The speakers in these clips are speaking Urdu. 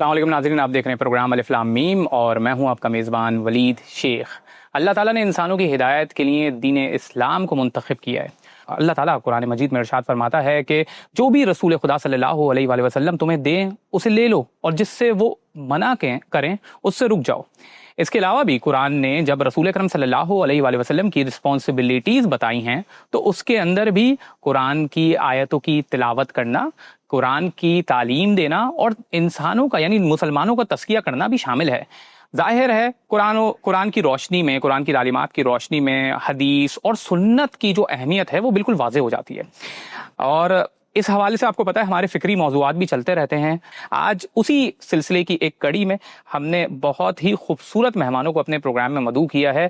السلام علیکم ناظرین، آپ دیکھ رہے ہیں پروگرام الف لام میم اور میں ہوں آپ کا میزبان ولید شیخ۔ اللہ تعالیٰ نے انسانوں کی ہدایت کے لیے دین اسلام کو منتخب کیا ہے۔ اللہ تعالیٰ قرآن مجید میں ارشاد فرماتا ہے کہ جو بھی رسول خدا صلی اللہ علیہ وآلہ وسلم تمہیں دیں اسے لے لو، اور جس سے وہ منع کریں اس سے رک جاؤ۔ اس کے علاوہ بھی قرآن نے جب رسول اکرم صلی اللہ علیہ وآلہ وسلم کی رسپانسبلٹیز بتائی ہیں تو اس کے اندر بھی قرآن کی آیتوں کی تلاوت کرنا، قرآن کی تعلیم دینا اور انسانوں کا یعنی مسلمانوں کا تزکیہ کرنا بھی شامل ہے۔ ظاہر ہے قرآن کی روشنی میں، قرآن کی تعلیمات کی روشنی میں حدیث اور سنت کی جو اہمیت ہے وہ بالکل واضح ہو جاتی ہے، اور اس حوالے سے آپ کو پتہ ہے ہمارے فکری موضوعات بھی چلتے رہتے ہیں۔ آج اسی سلسلے کی ایک کڑی میں ہم نے بہت ہی خوبصورت مہمانوں کو اپنے پروگرام میں مدعو کیا ہے۔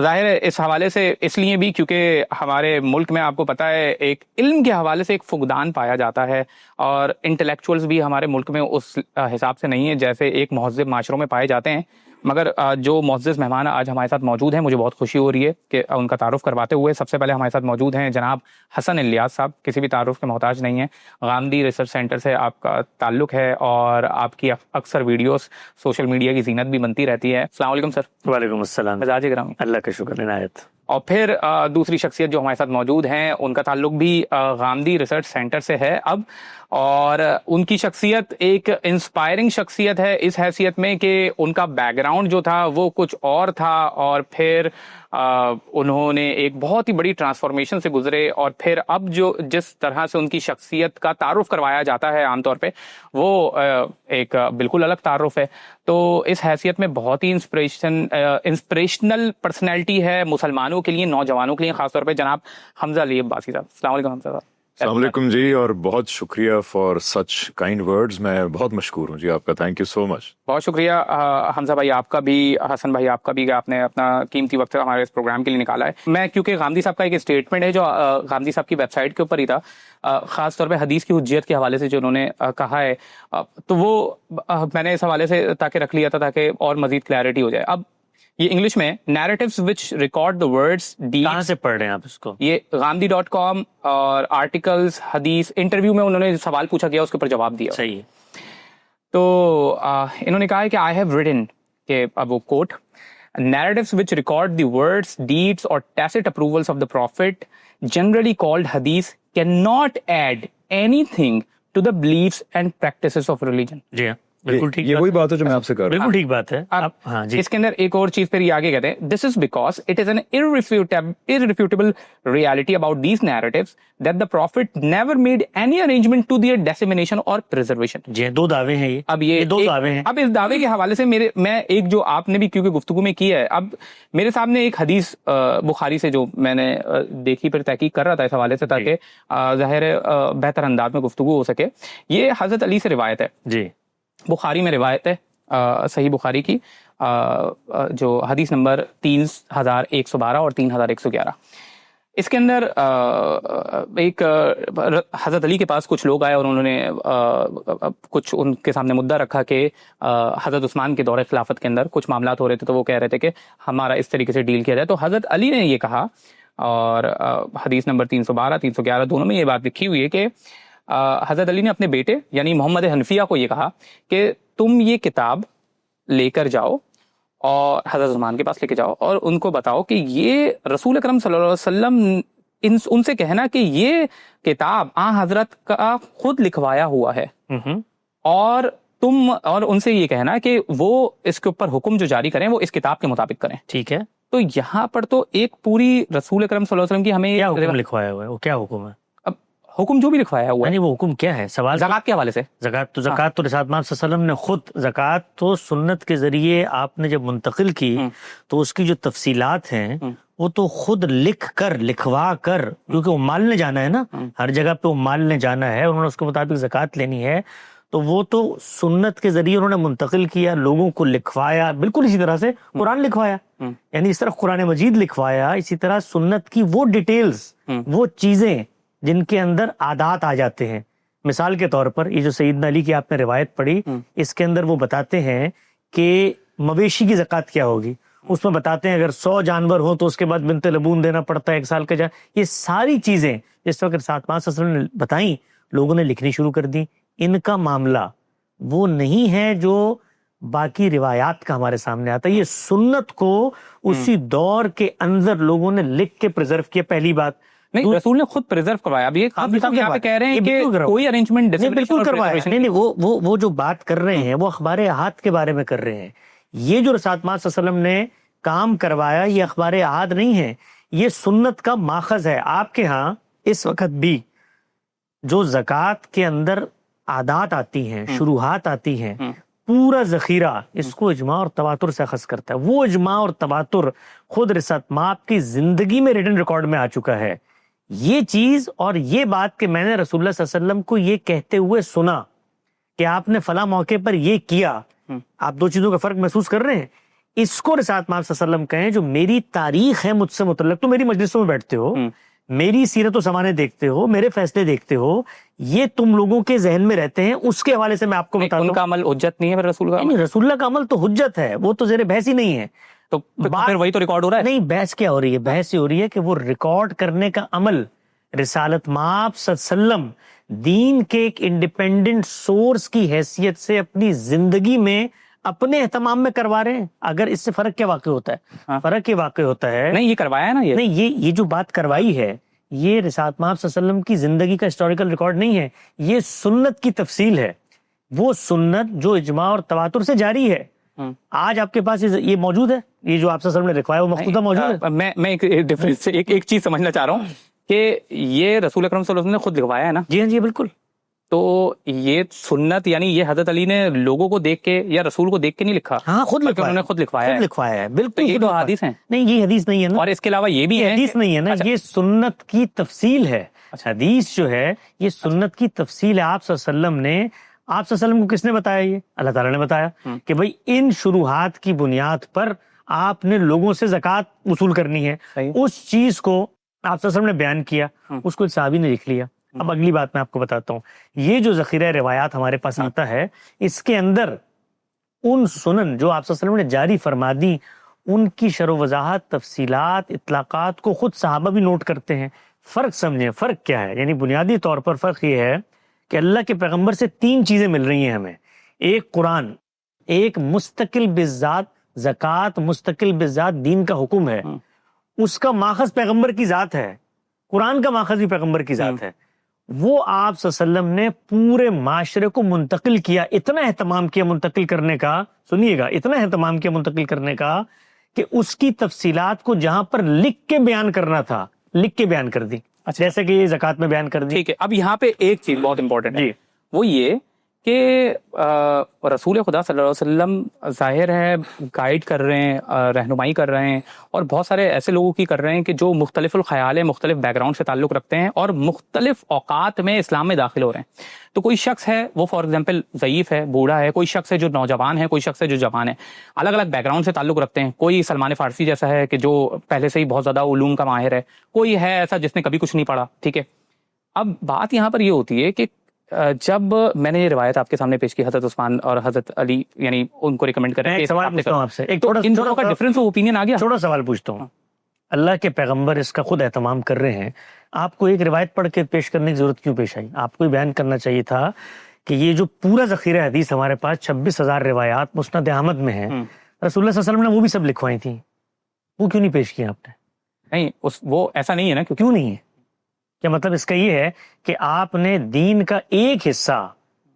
ظاہر ہے اس حوالے سے اس لیے بھی کیونکہ ہمارے ملک میں آپ کو پتہ ہے ایک علم کے حوالے سے ایک فقدان پایا جاتا ہے، اور انٹلیکچوئلز بھی ہمارے ملک میں اس حساب سے نہیں ہے جیسے ایک مہذب معاشروں میں پائے جاتے ہیں۔ مگر جو معزز مہمان آج ہمارے ساتھ موجود ہیں، مجھے بہت خوشی ہو رہی ہے کہ ان کا تعارف کرواتے ہوئے سب سے پہلے ہمارے ساتھ موجود ہیں جناب حسن الیاس صاحب۔ کسی بھی تعارف کے محتاج نہیں ہیں، غامدی ریسرچ سینٹر سے آپ کا تعلق ہے اور آپ کی اکثر ویڈیوز سوشل میڈیا کی زینت بھی بنتی رہتی ہے۔ السلام علیکم سر۔ وعلیکم السلام۔ مزاج گرامی، اللہ کا شکر عنایت۔ اور پھر دوسری شخصیت جو ہمارے ساتھ موجود ہیں ان کا تعلق بھی غامدی ریسرچ سینٹر سے ہے اب، اور ان کی شخصیت ایک انسپائرنگ شخصیت ہے اس حیثیت میں کہ ان کا بیک گراؤنڈ جو تھا وہ کچھ اور تھا، اور پھر انہوں نے ایک بہت ہی بڑی ٹرانسفارمیشن سے گزرے، اور پھر اب جو جس طرح سے ان کی شخصیت کا تعارف کروایا جاتا ہے عام طور پہ وہ ایک بالکل الگ تعارف ہے۔ تو اس حیثیت میں بہت ہی انسپریشنل پرسنالٹی ہے مسلمانوں کے لیے، نوجوانوں کے لیے خاص طور پہ، جناب حمزہ علی عباسی صاحب۔ السلام علیکم حمزہ صاحب۔ السلام علیکم جی، اور بہت شکریہ فار سچ کائنڈ ورڈز، میں بہت مشکور ہوں جی آپ کا، تھینک یو سو مچ۔ بہت شکریہ حمزہ بھائی آپ کا بھی، حسن بھائی آپ کا بھی، کہ آپ نے اپنا قیمتی وقت ہمارے اس پروگرام کے لیے نکالا ہے۔ میں کیونکہ غامدی صاحب کا ایک اسٹیٹمنٹ ہے جو غامدی صاحب کی ویب سائٹ کے اوپر ہی تھا، خاص طور پہ حدیث کی حجیت کے حوالے سے جو انہوں نے کہا ہے، تو وہ میں نے اس حوالے سے تاکہ رکھ لیا تھا تاکہ اور مزید کلیئرٹی ہو جائے۔ اب یہ انگلش میں narratives which record the words deeds, کہاں سے پڑھ رہے ہیں آپ اس کو؟ یہ غامدی.com، اور آرٹیکلز، حدیث، انٹرویو میں انہوں نے سوال پوچھا گیا اس کے اوپر جواب دیا۔ صحیح ہے۔ تو انہوں نے کہا ہے کہ آئی ہیو ریٹن، کہ اب وہ کوٹ، narratives which record the words, deeds or tacit approvals of the prophet, generally called hadith, cannot add anything to the beliefs and practices of religion۔ جی ہاں، بالکل ٹھیک، یہ وہی بات ہے جو میں آپ سے کر رہا ہوں۔ بالکل ٹھیک بات ہے۔ اب ہاں جی، اس کے اندر ایک اور چیز پھر یہ آگے کہتے ہیں، this is because it is an irrefutable reality about these narratives that the prophet never made any arrangement to their dissemination or preservation۔ جی دو دعوے ہیں یہ، اب یہ دو دعوے ہیں۔ اب اس دعوے کے حوالے سے میں ایک جو آپ نے بھی کیونکہ گفتگو میں کی ہے، اب میرے سامنے ایک حدیث بخاری سے جو میں نے دیکھی پھر تحقیق کر رہا تھا اس حوالے سے تاکہ ظاہر بہتر انداز میں گفتگو ہو سکے۔ یہ حضرت علی سے روایت ہے، جی بخاری میں روایت ہے، صحیح بخاری کی جو حدیث نمبر 3112 اور 3111۔ اس کے اندر ایک حضرت علی کے پاس کچھ لوگ آئے اور انہوں نے کچھ ان کے سامنے مدعا رکھا کہ حضرت عثمان کے دور خلافت کے اندر کچھ معاملات ہو رہے تھے، تو وہ کہہ رہے تھے کہ ہمارا اس طریقے سے ڈیل کیا جائے۔ تو حضرت علی نے یہ کہا، اور حدیث نمبر 312 311 دونوں میں یہ بات لکھی ہوئی ہے کہ حضرت علی نے اپنے بیٹے یعنی محمد حنفیہ کو یہ کہا کہ تم یہ کتاب لے کر جاؤ اور حضرت عثمان کے پاس لے کے جاؤ اور ان کو بتاؤ کہ یہ رسول اکرم صلی اللہ علیہ وسلم، ان سے کہنا کہ یہ کتاب حضرت کا خود لکھوایا ہوا ہے، اور ان سے یہ کہنا کہ وہ اس کے اوپر حکم جو جاری کریں وہ اس کتاب کے مطابق کریں۔ ٹھیک ہے۔ تو یہاں پر تو ایک پوری رسول اکرم صلی اللہ علیہ وسلم کی ہمیں کیا حکم لکھوایا ہوا ہے؟ وہ کیا حکم ہے؟ حکم جو بھی لکھوایا ہوا ہے، وہ حکم کیا ہے؟ سوال زکوٰۃ کے حوالے سے۔ زکوٰۃ تو رسول اللہ صلی اللہ علیہ وسلم نے خود، زکوٰۃ تو سنت کے ذریعے آپ نے جب منتقل کی تو اس کی جو تفصیلات ہیں وہ تو خود لکھوا کر، کیونکہ وہ مال نے جانا ہے نا، ہر جگہ پہ وہ مال نے جانا ہے، انہوں نے اس کے مطابق زکوٰۃ لینی ہے، تو وہ تو سنت کے ذریعے انہوں نے منتقل کیا، لوگوں کو لکھوایا، بالکل اسی طرح سے قرآن لکھوایا، یعنی اس طرح قرآن مجید لکھوایا، اسی طرح سنت کی وہ ڈیٹیلز، وہ چیزیں جن کے اندر عادات آ جاتے ہیں۔ مثال کے طور پر یہ جو سیدنا علی کی آپ نے روایت پڑھی، اس کے اندر وہ بتاتے ہیں کہ مویشی کی زکوٰۃ کیا ہوگی، اس میں بتاتے ہیں اگر 100 جانور ہوں تو اس کے بعد بنت لبون دینا پڑتا ہے 1 سال کا یہ ساری چیزیں جس وقت 7 5 نے بتائیں، لوگوں نے لکھنی شروع کر دی۔ ان کا معاملہ وہ نہیں ہے جو باقی روایات کا ہمارے سامنے آتا ہے. یہ سنت کو اسی دور کے اندر لوگوں نے لکھ کے پریزرو کیا. پہلی بات نہیں، رسول نے خود پریزرو کروایا. اب یہ یہاں پہ کہہ رہے ہیں کہ کوئی ارینجمنٹ بالکل کروایا. نہیں وہ جو بات کر رہے ہیں وہ اخبار احاد کے بارے میں کر رہے ہیں. یہ جو رسالت مآب صلی اللہ علیہ وسلم نے کام کروایا یہ اخبار احاد نہیں ہے، یہ سنت کا ماخذ ہے. آپ کے ہاں اس وقت بھی جو زکوٰۃ کے اندر عادات آتی ہیں، شروحات آتی ہیں، پورا ذخیرہ اس کو اجماع اور تواتر سے اخذ کرتا ہے. وہ اجماع اور تواتر خود رسالت مآب کی زندگی میں ریٹن ریکارڈ میں آ چکا ہے. یہ چیز اور یہ بات کہ میں نے رسول اللہ صلی اللہ علیہ وسلم کو یہ کہتے ہوئے سنا کہ آپ نے فلاں موقع پر یہ کیا، آپ دو چیزوں کا فرق محسوس کر رہے ہیں. اس کو رسالت مآب صلی اللہ علیہ وسلم کہیں جو میری تاریخ ہے مجھ سے متعلق. تو میری مجلسوں میں بیٹھتے ہو، میری سیرت و سمانے دیکھتے ہو، میرے فیصلے دیکھتے ہو، یہ تم لوگوں کے ذہن میں رہتے ہیں. اس کے حوالے سے میں آپ کو بتا دوں ان کا عمل حجت نہیں ہے پھر رسول کا. نہیں، رسول اللہ کا عمل تو حجت ہے، وہ تو زیر بحث ہی نہیں ہے. تو پھر وہی تو ریکارڈ ہو رہا ہے. نہیں، بحث کیا ہو رہی ہے؟ بحث یہ ہو رہی ہے کہ وہ ریکارڈ کرنے کا عمل رسالت مآب صلی اللہ علیہ وسلم دین کے ایک انڈیپینڈنٹ سورس کی حیثیت سے اپنی زندگی میں اپنے اہتمام میں کروا رہے ہیں. اگر اس سے فرق کیا واقع ہوتا ہے؟ فرق یہ واقع ہوتا ہے نہیں، یہ کروایا ہے نا. نہیں، یہ جو بات کروائی ہے یہ رسالت مآب صلی اللہ علیہ وسلم کی زندگی کا ہسٹوریکل ریکارڈ نہیں ہے، یہ سنت کی تفصیل ہے. وہ سنت جو اجماع اور تواتر سے جاری ہے. آج آپ کے پاس یہ موجود ہے، یہ جو آپ صلی اللہ علیہ وسلم نے لکھوایا وہ مخطوطہ موجود ہے. میں ایک چیز سمجھنا چاہ رہا ہوں کہ یہ رسول اکرم صلی اللہ علیہ وسلم نے خود لکھوایا ہے نا. جی ہاں، جی بالکل. تو یہ سنت یعنی یہ حضرت علی نے لوگوں کو دیکھ کے یا رسول کو دیکھ کے نہیں لکھا. ہاں، خود لکھوایا، انہوں نے خود لکھوایا ہے. بالکل. یہ تو حدیث ہیں. نہیں، یہ حدیث نہیں ہے نا. اور اس کے علاوہ یہ بھی ہے حدیث نہیں ہے نا، یہ سنت کی تفصیل ہے. حدیث جو ہے یہ سنت کی تفصیل ہے. آپ صلی اللہ علیہ وسلم نے، آپ صلی اللہ علیہ وسلم کو کس نے بتایا؟ یہ اللہ تعالیٰ نے بتایا کہ بھائی ان شروحات کی بنیاد پر آپ نے لوگوں سے زکوٰۃ وصول کرنی ہے. اس چیز کو آپ صلی اللہ علیہ وسلم نے بیان کیا، اس کو ایک صحابی نے لکھ لیا. اب اگلی بات میں آپ کو بتاتا ہوں. یہ جو ذخیرہ روایات ہمارے پاس آتا ہے اس کے اندر ان سنن جو آپ صلی اللہ علیہ وسلم نے جاری فرما دی ان کی شرح و وضاحت، تفصیلات، اطلاقات کو خود صحابہ بھی نوٹ کرتے ہیں. فرق سمجھیں، فرق کیا ہے؟ یعنی بنیادی طور پر فرق یہ ہے کہ اللہ کے پیغمبر سے تین چیزیں مل رہی ہیں ہمیں. ایک قرآن، ایک مستقل بذات زکوٰۃ، مستقل بذات دین کا حکم ہے، اس کا ماخذ پیغمبر کی ذات ہے. قرآن کا ماخذ بھی پیغمبر کی ذات ہے. وہ آپ صلی اللہ علیہ وسلم نے پورے معاشرے کو منتقل کیا. اتنا اہتمام کیا منتقل کرنے کا، سنیے گا، اتنا اہتمام کیا منتقل کرنے کا کہ اس کی تفصیلات کو جہاں پر لکھ کے بیان کرنا تھا لکھ کے بیان کر دی. جیسے کہ یہ زکوٰۃ میں بیان کر دی. ٹھیک ہے. اب یہاں پہ ایک چیز بہت امپورٹنٹ ہے، وہ یہ کہ رسول خدا صلی اللہ علیہ وسلم ظاہر ہے گائیڈ کر رہے ہیں، رہنمائی کر رہے ہیں، اور بہت سارے ایسے لوگوں کی کر رہے ہیں کہ جو مختلف الخیال ہے، مختلف بیک گراؤنڈ سے تعلق رکھتے ہیں اور مختلف اوقات میں اسلام میں داخل ہو رہے ہیں. تو کوئی شخص ہے وہ فار ایگزامپل ضعیف ہے، بوڑھا ہے، کوئی شخص ہے جو نوجوان ہے، کوئی شخص ہے جو جوان ہے، الگ الگ بیک گراؤنڈ سے تعلق رکھتے ہیں. کوئی سلمان فارسی جیسا ہے کہ جو پہلے سے ہی بہت زیادہ علوم کا ماہر ہے، کوئی ہے ایسا جس نے کبھی کچھ نہیں پڑھا. ٹھیک ہے. اب بات یہاں پر یہ ہوتی ہے کہ جب میں نے یہ روایت آپ کے سامنے پیش کی حضرت عثمان اور حضرت علی، یعنی ان کو ریکمینڈ کریں، ایک سوال پوچھتا ہوں آپ سے، ان دونوں کا ڈفرنس آف اوپینین آ گیا. چھوٹا سوال پوچھتا ہوں. اللہ کے پیغمبر اس کا خود اہتمام کر رہے ہیں، آپ کو ایک روایت پڑھ کے پیش کرنے کی ضرورت کیوں پیش آئی؟ آپ کو بیان کرنا چاہیے تھا کہ یہ جو پورا ذخیرہ حدیث ہمارے پاس 26,000 روایات مسند احمد میں ہیں، رسول اللہ صلی اللہ علیہ وسلم نے وہ بھی سب لکھوائی تھیں، وہ کیوں نہیں پیش کیا آپ نے؟ نہیں، وہ ایسا نہیں ہے نا. کیوں نہیں ہے؟ کیا مطلب اس کا یہ ہے کہ آپ نے دین کا ایک حصہ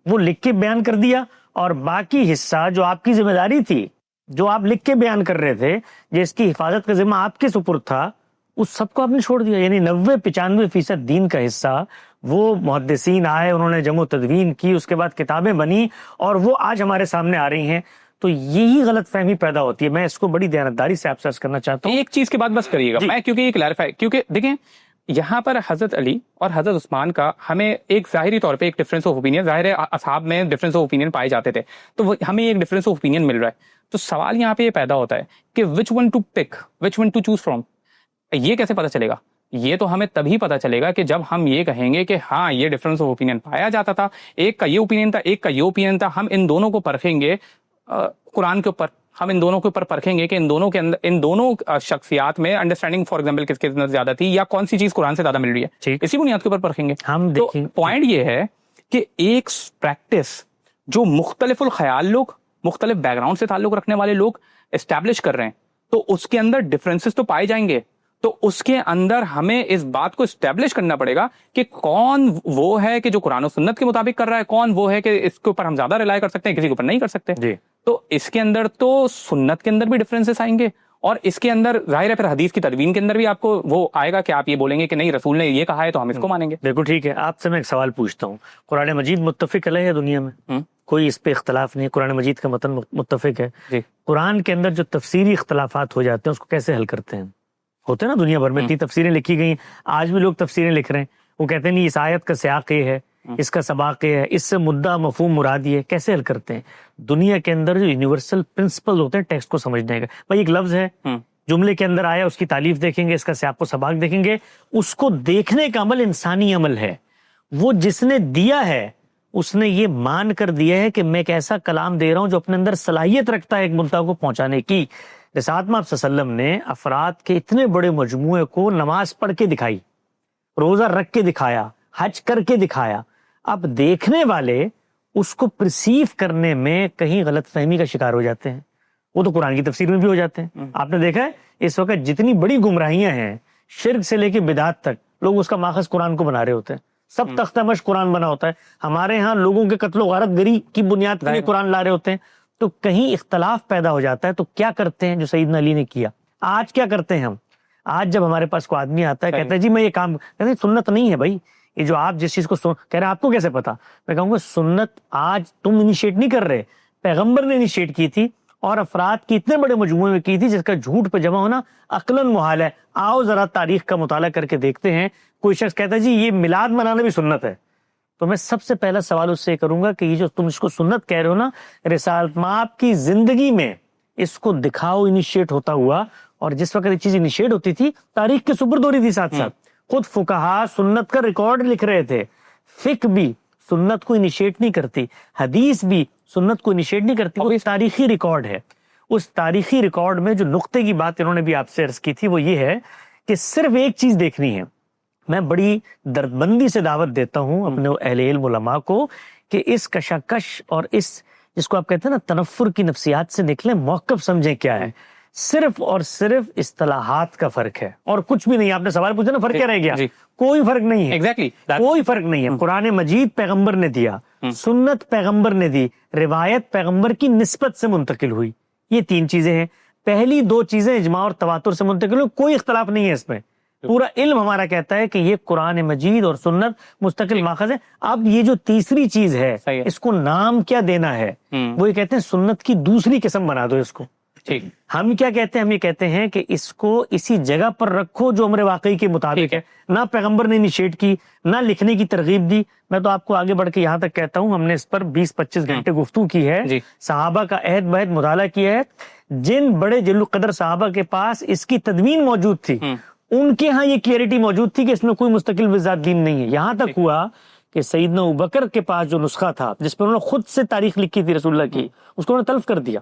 وہ لکھ کے بیان کر دیا اور باقی حصہ جو آپ کی ذمہ داری تھی، جو آپ لکھ کے بیان کر رہے تھے، جس کی حفاظت کا ذمہ آپ کے سپرد تھا، اس سب کو آپ نے چھوڑ دیا؟ یعنی 90-95% دین کا حصہ وہ محدثین آئے، انہوں نے جمع و تدوین کی، اس کے بعد کتابیں بنی اور وہ آج ہمارے سامنے آ رہی ہیں. تو یہی غلط فہمی پیدا ہوتی ہے. میں اس کو بڑی دیانتداری سے آپ سے عرض کرنا چاہتا ہوں. ایک چیز کی بات بس کریے گا میں، کیونکہ یہ کلیریفائی، کیونکہ دیکھیں یہاں پر حضرت علی اور حضرت عثمان کا ہمیں ایک ظاہری طور پہ ایک ڈفرینس آف اوپینین، ظاہر ہے اصحاب میں ڈفرینس آف اوپینین پائے جاتے تھے، تو ہمیں ایک ڈفرینس آف اوپینین مل رہا ہے. تو سوال یہاں پہ یہ پیدا ہوتا ہے کہ which one to pick, which one to choose from. یہ کیسے پتہ چلے گا؟ یہ تو ہمیں تبھی پتہ چلے گا کہ جب ہم یہ کہیں گے کہ ہاں یہ ڈفرینس آف اوپینین پایا جاتا تھا، ایک کا یہ اوپینین تھا، ایک کا یہ اوپینین تھا. ہم ان دونوں کو پرکھیں گے قرآن کے اوپر، ہم ان دونوں کے اوپر پرکھیں گے کہ ان دونوں کے اندر، ان دونوں شخصیات میں انڈرسٹینڈنگ فار ایگزامپل کس کے اندر زیادہ تھی یا کون سی چیز قرآن سے زیادہ مل رہی ہے. اسی بنیاد کے اوپر پرکھیں گے. ہم تو پوائنٹ یہ ہے کہ ایک پریکٹس جو مختلف الخیال لوگ، مختلف بیک گراؤنڈ سے تعلق رکھنے والے لوگ اسٹیبلش کر رہے ہیں، تو اس کے اندر ڈفرینسز تو پائے جائیں گے. تو اس کے اندر ہمیں اس بات کو اسٹیبلش کرنا پڑے گا کہ کون وہ ہے کہ جو قرآن و سنت کے مطابق کر رہا ہے، کون وہ ہے کہ اس کے اوپر ہم زیادہ ریلائی کر سکتے ہیں، کسی کے اوپر نہیں کر سکتے. جی. تو اس کے اندر تو سنت کے اندر بھی ڈفرینسز آئیں گے، اور اس کے اندر ظاہر ہے پھر حدیث کی تدوین کے اندر بھی آپ کو وہ آئے گا کہ آپ یہ بولیں گے کہ نہیں رسول نے یہ کہا ہے تو ہم اس کو مانیں گے. بالکل ٹھیک ہے. آپ سے میں ایک سوال پوچھتا ہوں، قرآن مجید متفق علیہ ہے دنیا میں؟ کوئی اس پہ اختلاف نہیں، قرآن مجید کا متن متفق ہے. جی. قرآن کے اندر جو تفسیری اختلافات ہو جاتے ہیں اس کو کیسے حل کرتے ہیں؟ ہوتے ہیں نا دنیا بھر میں اتنی تفسیریں لکھی گئی، آج بھی لوگ تفسیریں لکھ رہے ہیں، وہ کہتے ہیں نہیں اس آیت کا سیاق یہ ہے، اس کا سباق یہ ہے، اس سے مدعا مفہوم مراد یہ ہے. کیسے حل کرتے ہیں؟ دنیا کے اندر جو یونیورسل پرنسپل ہوتے ہیں ٹیکسٹ کو سمجھنے کا، بھائی ایک لفظ ہے جملے کے اندر آیا، اس کی تعلیف دیکھیں گے، اس کا سیاق و سباق دیکھیں گے، اس کو دیکھنے کا عمل انسانی عمل ہے. وہ جس نے دیا ہے اس نے یہ مان کر دیا ہے کہ میں ایک ایسا کلام دے رہا ہوں جو اپنے اندر صلاحیت رکھتا ہے ایک مدعا کو پہنچانے کی. رسالت میں آپ صلی اللہ علیہ وسلم نے افراد کے اتنے بڑے مجموعے کو نماز پڑھ کے دکھائی، روزہ رکھ کے دکھایا، حج کر کے دکھایا. اب دیکھنے والے اس کو پرسیو کرنے میں کہیں غلط فہمی کا شکار ہو جاتے ہیں، وہ تو قرآن کی تفسیر میں بھی ہو جاتے ہیں. آپ نے دیکھا ہے اس وقت جتنی بڑی گمراہیاں ہیں، شرک سے لے کے بدعت تک، لوگ اس کا ماخذ قرآن کو بنا رہے ہوتے ہیں. سب تختہ مشق قرآن بنا ہوتا ہے. ہمارے ہاں لوگوں کے قتل و غارت گری کی بنیاد پر قرآن لا رہے ہوتے ہیں. تو کہیں اختلاف پیدا ہو جاتا ہے تو کیا کرتے ہیں جو سیدنا علی نے کیا؟ آج کیا کرتے ہیں ہم؟ آج جب ہمارے پاس کوئی آدمی آتا ہے کہتا ہے جی میں یہ کام، کہتے ہیں سنت نہیں ہے بھائی یہ جو آپ جس چیز کو کہہ رہے ہیں آپ کو کیسے پتا؟ میں کہوں گا سنت آج تم انیشیٹ نہیں کر رہے، پیغمبر نے انیشیٹ کی تھی اور افراد کی اتنے بڑے مجموعے میں کی تھی جس کا جھوٹ پہ جمع ہونا عقلاً محال ہے. آؤ ذرا تاریخ کا مطالعہ کر کے دیکھتے ہیں. کوئی شخص کہتا ہے جی یہ میلاد منانا بھی سنت ہے، تو میں سب سے پہلا سوال اس سے کروں گا کہ یہ جو تم اس کو سنت کہہ رہے ہو نا، رسالت مآب کی زندگی میں اس کو دکھاؤ انیشیٹ ہوتا ہوا. اور جس وقت یہ چیز انیشیٹ ہوتی تھی تاریخ کے سپرد ہو رہی تھی، ساتھ ساتھ خود فقہا سنت کا ریکارڈ لکھ رہے تھے. فقہ بھی سنت کو انیشیٹ نہیں کرتی، حدیث بھی سنت کو انیشیٹ نہیں کرتی، وہ تاریخی ریکارڈ ہے. اس تاریخی ریکارڈ میں جو نقطے کی بات انہوں نے بھی آپ سے عرض کی تھی وہ یہ ہے کہ صرف ایک چیز دیکھنی ہے. میں بڑی دردمندی سے دعوت دیتا ہوں اپنے اہل علم علماء کو کہ اس کشاکش اور اس جس کو آپ کہتے ہیں نا تنفر کی نفسیات سے نکلیں، موقف سمجھیں کیا ہے. صرف اور صرف اصطلاحات کا فرق ہے اور کچھ بھی نہیں. آپ نے سوال پوچھا نا فرق کیا رہ گیا؟ کوئی فرق نہیں ہے. کوئی فرق نہیں ہے. قرآن مجید پیغمبر نے دیا، سنت پیغمبر نے دی، روایت پیغمبر کی نسبت سے منتقل ہوئی. یہ تین چیزیں ہیں. پہلی دو چیزیں اجماع اور تواتر سے منتقل ہوئی، کوئی اختلاف نہیں ہے اس میں. پورا علم ہمارا کہتا ہے کہ یہ قرآن مجید اور سنت مستقل ماخذ ہے. اب یہ جو تیسری چیز ہے اس کو نام کیا دینا ہے، وہ یہ کہتے ہیں سنت کی دوسری قسم بنا دو اس کو. ہم کیا کہتے ہیں؟ ہم یہ کہتے ہیں کہ اس کو اسی جگہ پر رکھو جو امر واقعی کے مطابق ہے. نہ پیغمبر نے انیشیٹ کی، نہ لکھنے کی ترغیب دی. میں تو آپ کو آگے بڑھ کے یہاں تک کہتا ہوں ہم نے اس پر 20-25 گھنٹے گفتگو کی ہے، صحابہ کا عہد بہد مطالعہ کیا ہے. جن بڑے جلیل القدر صحابہ کے پاس اس کی تدوین موجود تھی ان کے ہاں یہ کلیئرٹی موجود تھی کہ اس میں کوئی مستقل وضاحت دین نہیں ہے. یہاں تک ہوا کہ سیدنا ابوبکر کے پاس جو نسخہ تھا جس پر انہوں نے خود سے تاریخ لکھی تھی رسول اللہ کی، اس کو انہوں نے تلف کر دیا.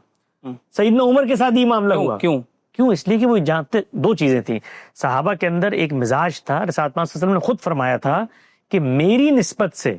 سیدنا عمر کے ساتھ یہ معاملہ ہوا. کیوں؟ اس لیے کہ وہ جانتے دو چیزیں تھیں. صحابہ کے اندر ایک مزاج تھا، رسالت پاک صلی اللہ علیہ وسلم نے خود فرمایا تھا کہ میری نسبت سے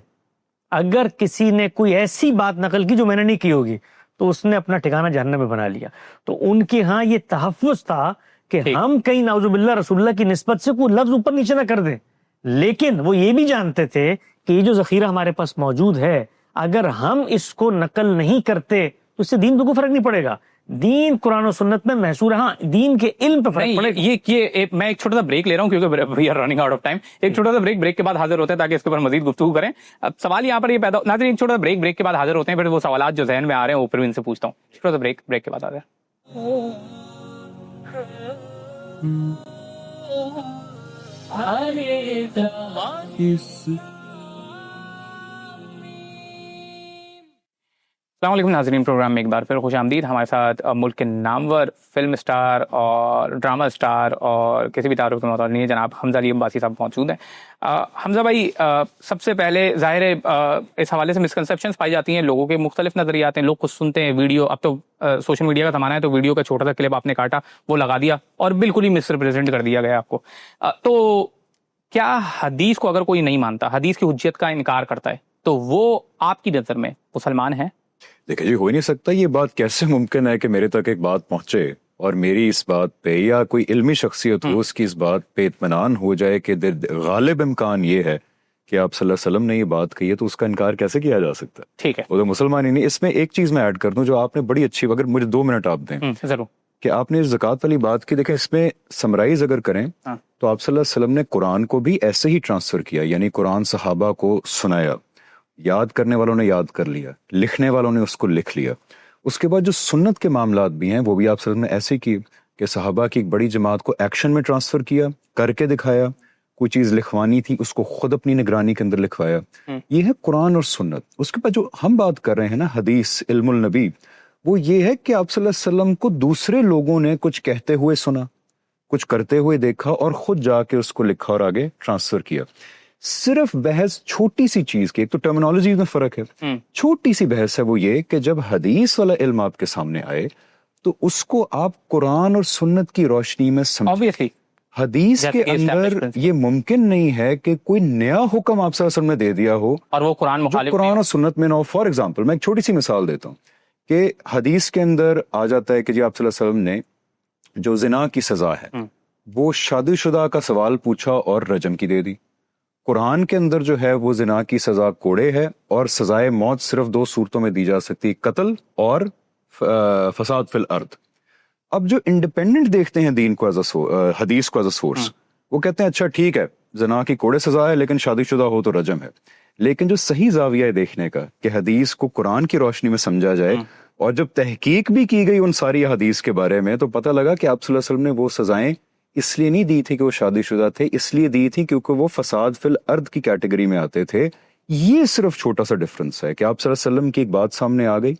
اگر کسی نے کوئی ایسی بات نقل کی جو میں نے نہیں کی ہوگی تو اس نے اپنا ٹھکانہ جہنم میں بنا لیا. تو ان کے ہاں یہ تحفظ تھا کہ ہم کہیں نعوذ باللہ رسول اللہ کی نسبت سے کوئی لفظ اوپر نیچے نہ کر دیں. لیکن وہ یہ بھی جانتے تھے کہ یہ جو ذخیرہ ہمارے پاس موجود ہے اگر ہم اس کو نقل نہیں کرتے تو اس سے دین پہ کوئی فرق نہیں پڑے گا. دین قرآن و سنت میں محصور ہے. ہاں دین کے علم پہ فرق پڑے گا. میں ایک چھوٹا سا بریک لے رہا ہوں کیونکہ we are running out of time. ایک چھوٹا سا بریک کے بعد حاضر ہوتے ہیں تاکہ اس کے اوپر مزید گفتگو کریں. اب سوال یہاں پر یہ پیدا ناظرین ایک چھوٹا سا بریک کے بعد حاضر ہوتے ہیں، پھر وہ سوالات جو ذہن میں آ رہے ہیں وہ پھر ان سے پوچھتا ہوں. چھوٹا سا بریک کے بعد حاضر. السلام علیکم ناظرین، پروگرام میں ایک بار پھر خوش آمدید. ہمارے ساتھ ملک کے نامور فلم سٹار اور ڈرامہ سٹار اور کسی بھی تعارف کے محتاج نہیں ہے جناب حمزہ علی عباسی صاحب موجود ہیں. حمزہ بھائی، سب سے پہلے ظاہر ہے اس حوالے سے مسکنسیپشنز پائی جاتی ہیں، لوگوں کے مختلف نظریات ہیں، لوگ کچھ سنتے ہیں ویڈیو. اب تو سوشل میڈیا کا زمانہ ہے تو ویڈیو کا چھوٹا سا کلپ آپ نے کاٹا وہ لگا دیا اور بالکل ہی مس ریپرزینٹ کر دیا گیا آپ کو. تو کیا حدیث کو اگر کوئی نہیں مانتا، حدیث کی حجیت کا انکار کرتا ہے، تو وہ آپ کی نظر میں مسلمان ہیں؟ دیکھیں جی، ہو ہی نہیں سکتا. یہ بات کیسے ممکن ہے کہ میرے تک ایک بات پہنچے اور میری اس بات پہ یا کوئی علمی شخصیت ہو اس کی اس بات پہ اطمینان ہو جائے کہ غالب امکان یہ ہے کہ آپ صلی اللہ علیہ وسلم نے یہ بات کہی ہے، تو اس کا انکار کیسے کیا جا سکتا ہے؟ ٹھیک ہے، وہ تو مسلمان ہی نہیں. اس میں ایک چیز میں ایڈ کر دوں جو آپ نے بڑی اچھی، اگر مجھے 2 منٹ آپ دیں ضرور. کہ آپ نے زکوٰۃ والی بات کی. دیکھیں اس میں سمرائز اگر کریں تو آپ صلی اللہ علیہ وسلم نے قرآن کو بھی ایسے ہی ٹرانسفر کیا، یعنی قرآن صحابہ کو سنایا، یاد کرنے والوں نے یاد کر لیا، لکھنے والوں نے اس کو لکھ لیا. اس کے بعد جو سنت کے معاملات بھی ہیں وہ بھی آپ صلی اللہ علیہ وسلم نے ایسے کی کہ صحابہ کی ایک بڑی جماعت کو ایکشن میں ٹرانسفر کیا، کر کے دکھایا. کوئی چیز لکھوانی تھی اس کو خود اپنی نگرانی کے اندر لکھوایا. یہ ہے قرآن اور سنت. اس کے بعد جو ہم بات کر رہے ہیں نا حدیث، علم النبی، وہ یہ ہے کہ آپ صلی اللہ علیہ وسلم کو دوسرے لوگوں نے کچھ کہتے ہوئے سنا، کچھ کرتے ہوئے دیکھا اور خود جا کے اس کو لکھا اور آگے ٹرانسفر کیا. صرف بحث چھوٹی سی چیز کی، ایک تو ٹرمینالوجی میں فرق ہے، چھوٹی سی بحث ہے، وہ یہ کہ جب حدیث والا علم آپ کے سامنے آئے تو اس کو آپ قرآن اور سنت کی روشنی میں سمجھیں. Obviously. حدیث کے اندر یہ ممکن نہیں ہے کہ کوئی نیا حکم آپ صلی اللہ علیہ وسلم نے دے دیا ہو اور وہ قرآن مخالف جو قرآن اور سنت میں نہ ہو. فار ایگزامپل میں ایک چھوٹی سی مثال دیتا ہوں کہ حدیث کے اندر آ جاتا ہے کہ جی آپ صلی اللہ علیہ وسلم نے جو زنا کی سزا ہے وہ شادی شدہ کا سوال پوچھا اور رجم کی دے دی. قرآن کے اندر جو ہے وہ زنا کی سزا کوڑے ہے اور سزائے موت صرف 2 صورتوں میں دی جا سکتی، قتل اور فساد فی الارض. اب جو انڈیپینڈنٹ دیکھتے ہیں دین کو حدیث کو ایز اے سورس، وہ کہتے ہیں اچھا ٹھیک ہے زنا کی کوڑے سزا ہے لیکن شادی شدہ ہو تو رجم ہے. لیکن جو صحیح زاویہ ہے دیکھنے کا کہ حدیث کو قرآن کی روشنی میں سمجھا جائے، اور جب تحقیق بھی کی گئی ان ساری حدیث کے بارے میں تو پتہ لگا کہ آپ صلی اللہ علیہ وسلم نے وہ سزائیں اس لیے نہیں دی تھی کہ وہ شادی شدہ تھے، اس لیے دی تھی کیونکہ وہ فساد فی الارض کی کیٹیگری میں آتے تھے. یہ صرف چھوٹا سا ڈفرنس ہے کہ آپ صلی اللہ علیہ وسلم کی ایک بات سامنے آ گئی،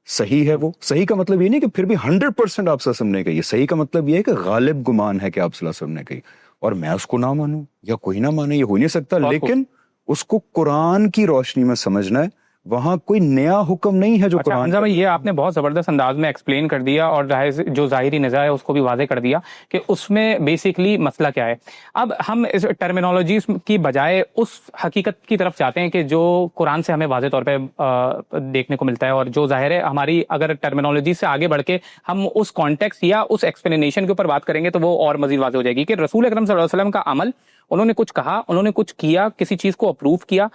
صحیح ہے. وہ صحیح کا مطلب یہ نہیں کہ پھر بھی 100% آپ صلی اللہ علیہ وسلم نے کہی. صحیح کا مطلب یہ ہے کہ غالب گمان ہے کہ آپ صلی اللہ علیہ وسلم نے کہی، اور میں اس کو نہ مانوں یا کوئی نہ مانے، یہ ہو نہیں سکتا. لیکن اس کو قرآن کی روشنی میں سمجھنا ہے. وہاں کوئی نیا حکم نہیں ہے جو اچھا قرآن حمزہ بھائی، یہ آپ نے بہت زبردست انداز میں ایکسپلین کر دیا اور جو ظاہری نظر ہے اس کو بھی واضح کر دیا کہ اس میں بیسیکلی مسئلہ کیا ہے. اب ہم اس ٹرمینالوجیز کی بجائے اس حقیقت کی طرف چاہتے ہیں کہ جو قرآن سے ہمیں واضح طور پہ دیکھنے کو ملتا ہے، اور جو ظاہر ہے ہماری اگر ٹرمینالوجی سے آگے بڑھ کے ہم اس کانٹیکس یا اس ایکسپلینیشن کے اوپر بات کریں گے تو وہ اور مزید واضح ہو جائے گی کہ رسول اکرم صلی اللہ علیہ وسلم کا عمل، انہوں نے کچھ کہا، انہوں نے کچھ کیا، کسی چیز کو اپروو کیا،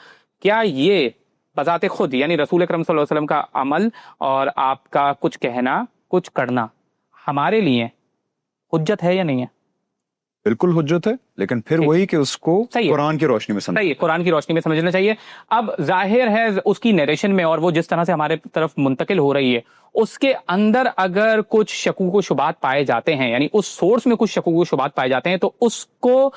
کیا یہ بذات خود یعنی رسول اکرم صلی اللہ علیہ وسلم کا عمل اور آپ کا کچھ کہنا، کچھ کرنا ہمارے لیے حجت ہے یا نہیں ہے؟ بالکل حجت ہے، لیکن پھر وہی کہ اس کو قرآن کی روشنی میں سمجھنا صحیح، قرآن کی روشنی میں سمجھنا چاہیے. اب ظاہر ہے اس کی نیریشن میں اور وہ جس طرح سے ہمارے طرف منتقل ہو رہی ہے اس کے اندر اگر کچھ شکوک و شبہات پائے جاتے ہیں، یعنی اس سورس میں کچھ شکوک و شبہات پائے جاتے ہیں، تو اس کو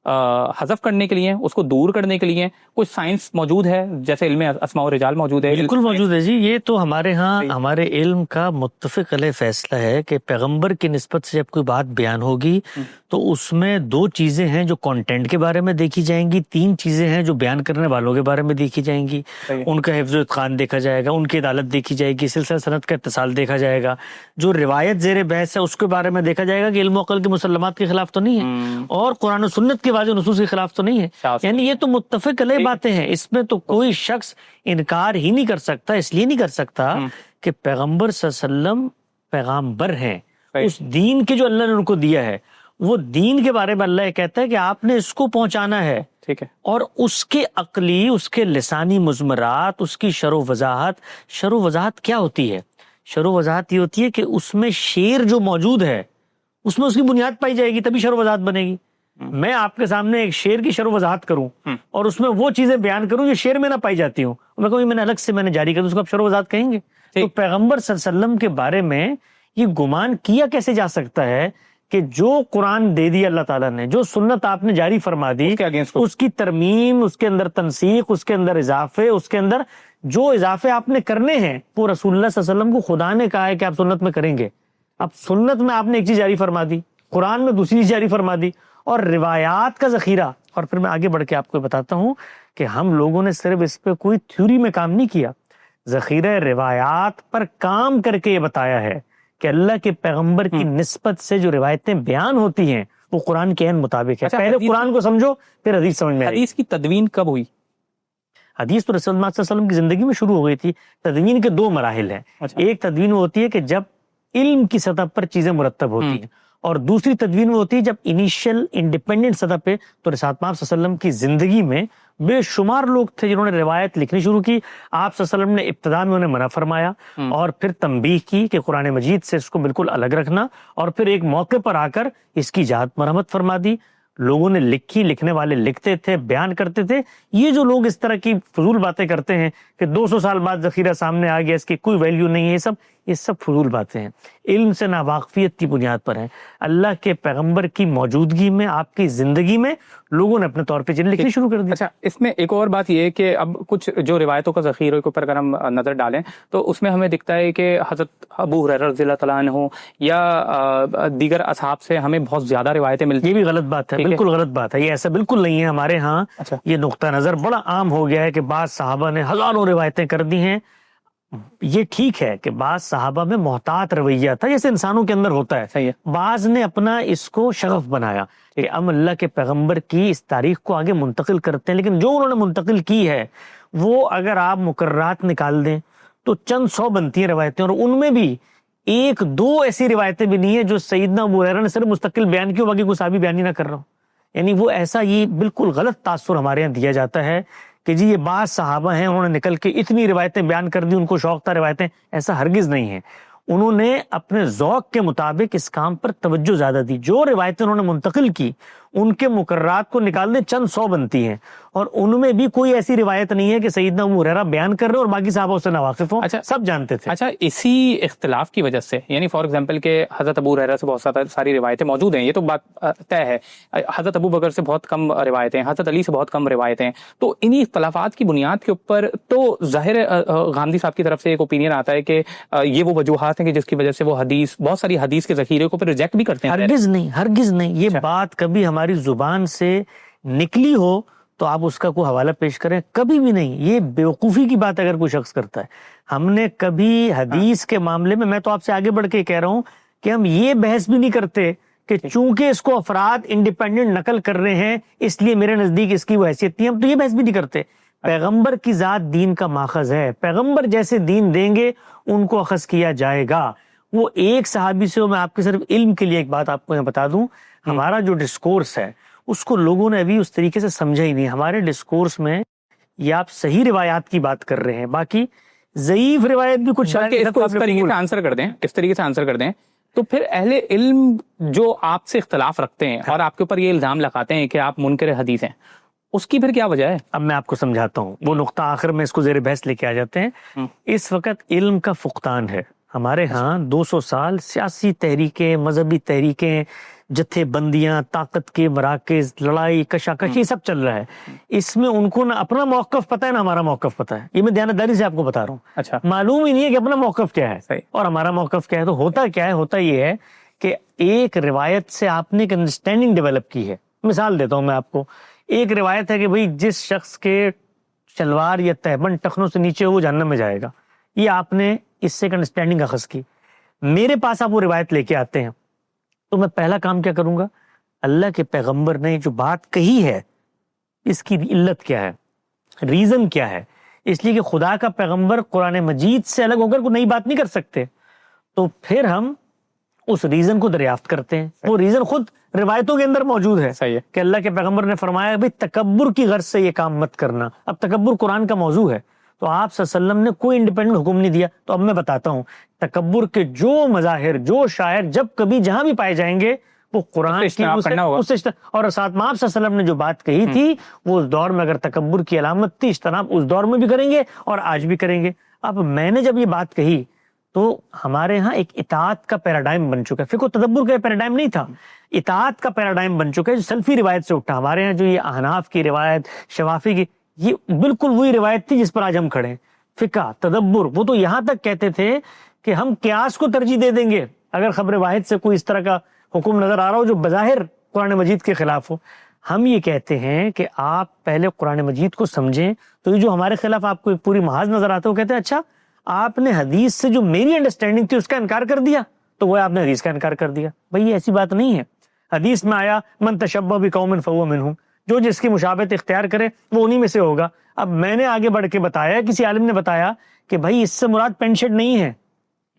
حذف کرنے کے لیے، اس کو دور کرنے کے لیے کچھ سائنس موجود ہے، جیسے علم اسماء و رجال موجود ہے. بالکل موجود ہے جی. یہ تو ہمارے ہاں ہمارے علم کا متفق علیہ فیصلہ ہے کہ پیغمبر کی نسبت سے جب کوئی بات بیان ہوگی تو اس میں 2 چیزیں ہیں جو کانٹینٹ کے بارے میں دیکھی جائیں گی، 3 چیزیں ہیں جو بیان کرنے والوں کے بارے میں دیکھی جائیں گی. ان کا حفظ و اتقان دیکھا جائے گا، ان کی عدالت دیکھی جائے گی، سلسلہ سند کا اتصال دیکھا جائے گا، جو روایت زیر بحث ہے اس کے بارے میں دیکھا جائے گا کہ علم و عقل کے مسلمات کے خلاف تو نہیں ہے اور قرآن و سنت کے واضح نصوص کے خلاف تو نہیں ہے. یعنی یہ تو متفق علیہ باتیں ہیں، اس میں تو کوئی شخص انکار ہی نہیں کر سکتا. اس لیے نہیں کر سکتا کہ پیغمبر صلی اللہ علیہ وسلم پیغامبر ہیں. اس دین کے جو اللہ نے ان کو دیا ہے، وہ دین کے بارے میں اللہ یہ کہتا ہے کہ آپ نے اس کو پہنچانا ہے. ٹھیک ہے. اور اس کے عقلی، اس کے لسانی مضمرات، اس کی شرح و وضاحت کیا ہوتی ہے؟ شرح و وضاحت یہ ہوتی ہے کہ اس میں شعر جو موجود ہے اس میں اس کی بنیاد پائی جائے گی، تبھی شرح و وضاحت بنے گی. میں آپ کے سامنے ایک شعر کی شرح و وضاحت کروں اور اس میں وہ چیزیں بیان کروں جو شعر میں نہ پائی جاتی ہوں، میں کہوں میں نے الگ سے میں نے جاری کر، اس کو آپ شرح و وضاحت کہیں گے؟ تو پیغمبر صلی اللہ علیہ وسلم کے بارے میں یہ گمان کیا کیسے جا سکتا ہے کہ جو قرآن دے دیا اللہ تعالیٰ نے، جو سنت آپ نے جاری فرما دی، اس کی ترمیم، اس کے اندر تنسیخ، اس کے اندر اضافے، اس کے اندر جو اضافے آپ نے کرنے ہیں وہ رسول اللہ صلی اللہ علیہ وسلم کو خدا نے کہا ہے کہ آپ سنت میں کریں گے. اب سنت میں آپ نے ایک چیز جاری فرما دی، قرآن میں دوسری چیز جاری فرما دی، اور روایات کا ذخیرہ. اور پھر میں آگے بڑھ کے آپ کو بتاتا ہوں کہ ہم لوگوں نے صرف اس پہ کوئی تھیوری میں کام نہیں کیا، ذخیرہ روایات پر کام کر کے یہ بتایا ہے کہ اللہ کے پیغمبر کی نسبت سے جو روایتیں بیان ہوتی ہیں وہ قرآن کے عین مطابق ہے. پہلے قرآن کو سمجھو پھر حدیث سمجھ میں. حدیث کی تدوین کب ہوئی؟ حدیث تو رسول اللہ صلی اللہ علیہ وسلم کی زندگی میں شروع ہو گئی تھی. تدوین کے دو مراحل ہیں. ایک تدوین وہ ہوتی ہے کہ جب علم کی سطح پر چیزیں مرتب ہوتی ہیں, اور دوسری تدوین وہ ہوتی ہے جب انیشل انڈیپینڈنٹ سطح پہ. تو رسول اللہ صلی اللہ علیہ وسلم کی زندگی میں بے شمار لوگ تھے جنہوں نے روایت لکھنی شروع کی. آپ صلی اللہ علیہ وسلم نے ابتدا میں انہیں منع فرمایا اور پھر تنبیہ کی کہ قرآن مجید سے اس کو بالکل الگ رکھنا, اور پھر ایک موقع پر آ کر اس کی اجازت مرحمت فرما دی. لوگوں نے لکھی, لکھنے والے لکھتے تھے, بیان کرتے تھے. یہ جو لوگ اس طرح کی فضول باتیں کرتے ہیں کہ 200 سال بعد ذخیرہ سامنے آ گیا, اس کی کوئی ویلیو نہیں ہے, یہ سب فضول باتیں ہیں, علم سے ناواقفیت کی بنیاد پر ہیں. اللہ کے پیغمبر کی موجودگی میں, آپ کی زندگی میں لوگوں نے اپنے طور پہ چیزیں لکھنی شروع کر دی. اچھا, اس میں ایک اور بات یہ ہے کہ اب کچھ جو روایتوں کا ذخیرے کے اوپر اگر ہم نظر ڈالیں تو اس میں ہمیں دکھتا ہے کہ حضرت ابو ہریرہ رضی اللہ تعالیٰ عنہ یا دیگر اصحاب سے ہمیں بہت زیادہ روایتیں ملتی ہیں. یہ بھی غلط بات ہے, بالکل غلط بات ہے. یہ ایسا بالکل نہیں ہے. ہمارے ہاں یہ نقطہ نظر بڑا عام ہو گیا ہے کہ بعض صحابہ نے ہزاروں روایتیں کر دی ہیں. یہ ٹھیک ہے کہ بعض صحابہ میں محتاط رویہ تھا, جیسے انسانوں کے اندر ہوتا ہے. صحیح ہے. بعض نے اپنا اس کو شغف بنایا کہ ہم اللہ کے پیغمبر کی اس تاریخ کو آگے منتقل کرتے ہیں, لیکن جو انہوں نے منتقل کی ہے وہ اگر آپ مقررات نکال دیں تو چند سو بنتی ہیں روایتیں, اور ان میں بھی ایک دو ایسی روایتیں بھی نہیں ہیں جو سیدنا ابو ہریرہ نے صرف مستقل بیان کی ہو, باقی کوئی صحابی بیان ہی نہ کر رہا ہو. یعنی وہ ایسا, یہ بالکل غلط تاثر ہمارے یہاں دیا جاتا ہے کہ جی یہ بعض صحابہ ہیں انہوں نے نکل کے اتنی روایتیں بیان کر دی, ان کو شوق تھا روایتیں. ایسا ہرگز نہیں ہے. انہوں نے اپنے ذوق کے مطابق اس کام پر توجہ زیادہ دی. جو روایتیں انہوں نے منتقل کی ان کے مقررات کو نکال دیں چند سو بنتی ہیں, اور ان میں بھی کوئی ایسی روایت نہیں ہے کہ سیدنا ابو ہریرہ بیان کر رہے اور باقی صحابہ اس سے ناواقف ہوں. اچھا, سب جانتے تھے. اچھا, اسی اختلاف کی وجہ سے, یعنی فار ایگزامپل کہ حضرت ابو ہریرہ سے بہت ساری روایتیں موجود ہیں, یہ تو بات طے ہے. حضرت ابو بکر سے بہت کم روایتیں, حضرت علی سے بہت کم روایتیں. تو انہی اختلافات کی بنیاد کے اوپر تو ظاہر غامدی صاحب کی طرف سے ایک اوپینین آتا ہے کہ یہ وہ وجوہات ہیں کہ جس کی وجہ سے وہ حدیث, بہت ساری حدیث کے ذخیرے کو پھر ریجیکٹ بھی کرتے ہیں. ہرگز نہیں, ہرگز نہیں. یہ بات کبھی ہماری زبان سے نکلی ہو تو آپ اس کا کوئی حوالہ پیش کریں, کبھی بھی نہیں. یہ بیوقوفی کی بات اگر کوئی شخص کرتا ہے. ہم نے کبھی حدیث کے معاملے میں تو آپ سے آگے بڑھ کے کہہ رہا ہوں کہ ہم یہ بحث بھی نہیں کرتے کہ چونکہ اس کو افراد انڈیپینڈنٹ نقل کر رہے ہیں اس لیے میرے نزدیک اس کی وہ حیثیت نہیں. ہم تو یہ بحث بھی نہیں کرتے. پیغمبر کی ذات دین کا ماخذ ہے, پیغمبر جیسے دین دیں گے ان کو اخذ کیا جائے گا. وہ ایک صحابی سے, میں آپ کے صرف علم کے لیے ایک بات آپ کو یہاں بتا دوں, ہمارا جو ڈسکورس ہے اس کو لوگوں نے ابھی اس طریقے سے سمجھا ہی نہیں. ہمارے ڈسکورس میں یہ آپ صحیح روایات کی بات کر رہے ہیں, باقی ضعیف روایت بھی کچھ اس طریقے سے آنسر کر دیں, اس طریقے سے آنسر کر دیں تو پھر اہل علم جو آپ سے اختلاف رکھتے ہیں اور آپ کے اوپر یہ الزام لگاتے ہیں کہ آپ منکر حدیث ہیں, اس کی پھر کیا وجہ ہے؟ اب میں آپ کو سمجھاتا ہوں. وہ نقطہ آخر میں اس کو زیر بحث لے کے آ جاتے ہیں. اس وقت علم کا فقدان ہے ہمارے ہاں. 200 سال سیاسی تحریکیں, مذہبی تحریکیں, جتھے بندیاں, طاقت کے مراکز, لڑائی, کشاکش, یہ سب چل رہا ہے. اس میں ان کو نہ اپنا موقف پتہ ہے نہ ہمارا موقف پتہ ہے. یہ میں دیانتداری سے آپ کو بتا رہا ہوں. اچھا, معلوم ہی نہیں ہے کہ اپنا موقف کیا ہے اور ہمارا موقف کیا ہے. تو ہوتا کیا ہے, ہوتا یہ ہے کہ ایک روایت سے آپ نے ایک انڈرسٹینڈنگ ڈیولپ کی ہے. مثال دیتا ہوں میں آپ کو. ایک روایت ہے کہ بھئی جس شخص کے شلوار یا تہبند ٹخنوں سے نیچے ہو وہ جہنم میں جائے گا. یہ آپ نے اس سے ایک انڈرسٹینڈنگ اخذ کی. میرے پاس آپ وہ روایت لے کے آتے ہیں تو میں پہلا کام کیا کروں گا, اللہ کے پیغمبر نے جو بات کہی ہے اس کی علت کیا ہے, ریزن کیا ہے. اس لیے کہ خدا کا پیغمبر قرآن مجید سے الگ ہو کر کوئی نئی بات نہیں کر سکتے. تو پھر ہم اس ریزن کو دریافت کرتے ہیں. وہ ریزن خود روایتوں کے اندر موجود ہے. صحیح ہے. کہ اللہ کے پیغمبر نے فرمایا بھئی تکبر کی غرض سے یہ کام مت کرنا. اب تکبر قرآن کا موضوع ہے تو آپ صلی اللہ علیہ وسلم نے کوئی انڈیپینڈنٹ حکم نہیں دیا. تو اب میں بتاتا ہوں تکبر کے جو مظاہر, جو شاعر جب کبھی جہاں بھی پائے جائیں گے وہ قرآن کی اور ساتھ میں آپ صلی اللہ علیہ وسلم نے جو بات کہی تھی وہ اس دور میں اگر تکبر کی علامت تھی, اجتناب اس دور میں بھی کریں گے اور آج بھی کریں گے. اب میں نے جب یہ بات کہی تو ہمارے ہاں ایک اطاعت کا پیراڈائم بن چکا ہے. فقہ و تدبر کا پیراڈائم نہیں تھا, اطاعت کا پیراڈائم بن چکا ہے جو سلفی روایت سے اٹھا. ہمارے ہاں جو یہ احناف کی روایت, شوافی کی, یہ بالکل وہی روایت تھی جس پر آج ہم کھڑے ہیں. فقہ تدبر وہ تو یہاں تک کہتے تھے کہ ہم قیاس کو ترجیح دے دیں گے اگر خبر واحد سے کوئی اس طرح کا حکم نظر آ رہا ہو جو بظاہر قرآن مجید کے خلاف ہو. ہم یہ کہتے ہیں کہ آپ پہلے قرآن مجید کو سمجھیں. تو یہ جو ہمارے خلاف آپ کو ایک پوری محاذ نظر آتا ہے وہ کہتے ہیں اچھا آپ نے حدیث سے جو میری انڈرسٹینڈنگ تھی اس کا انکار کر دیا, تو وہ آپ نے حدیث کا انکار کر دیا. بھئی یہ ایسی بات نہیں ہے. حدیث میں آیا من تشبہ بقوم فہو منہم, جو جس کی مشابہت اختیار کرے وہ انہی میں سے ہوگا. اب میں نے آگے بڑھ کے بتایا, کسی عالم نے بتایا کہ بھائی اس سے مراد پینٹ شرٹ نہیں ہے,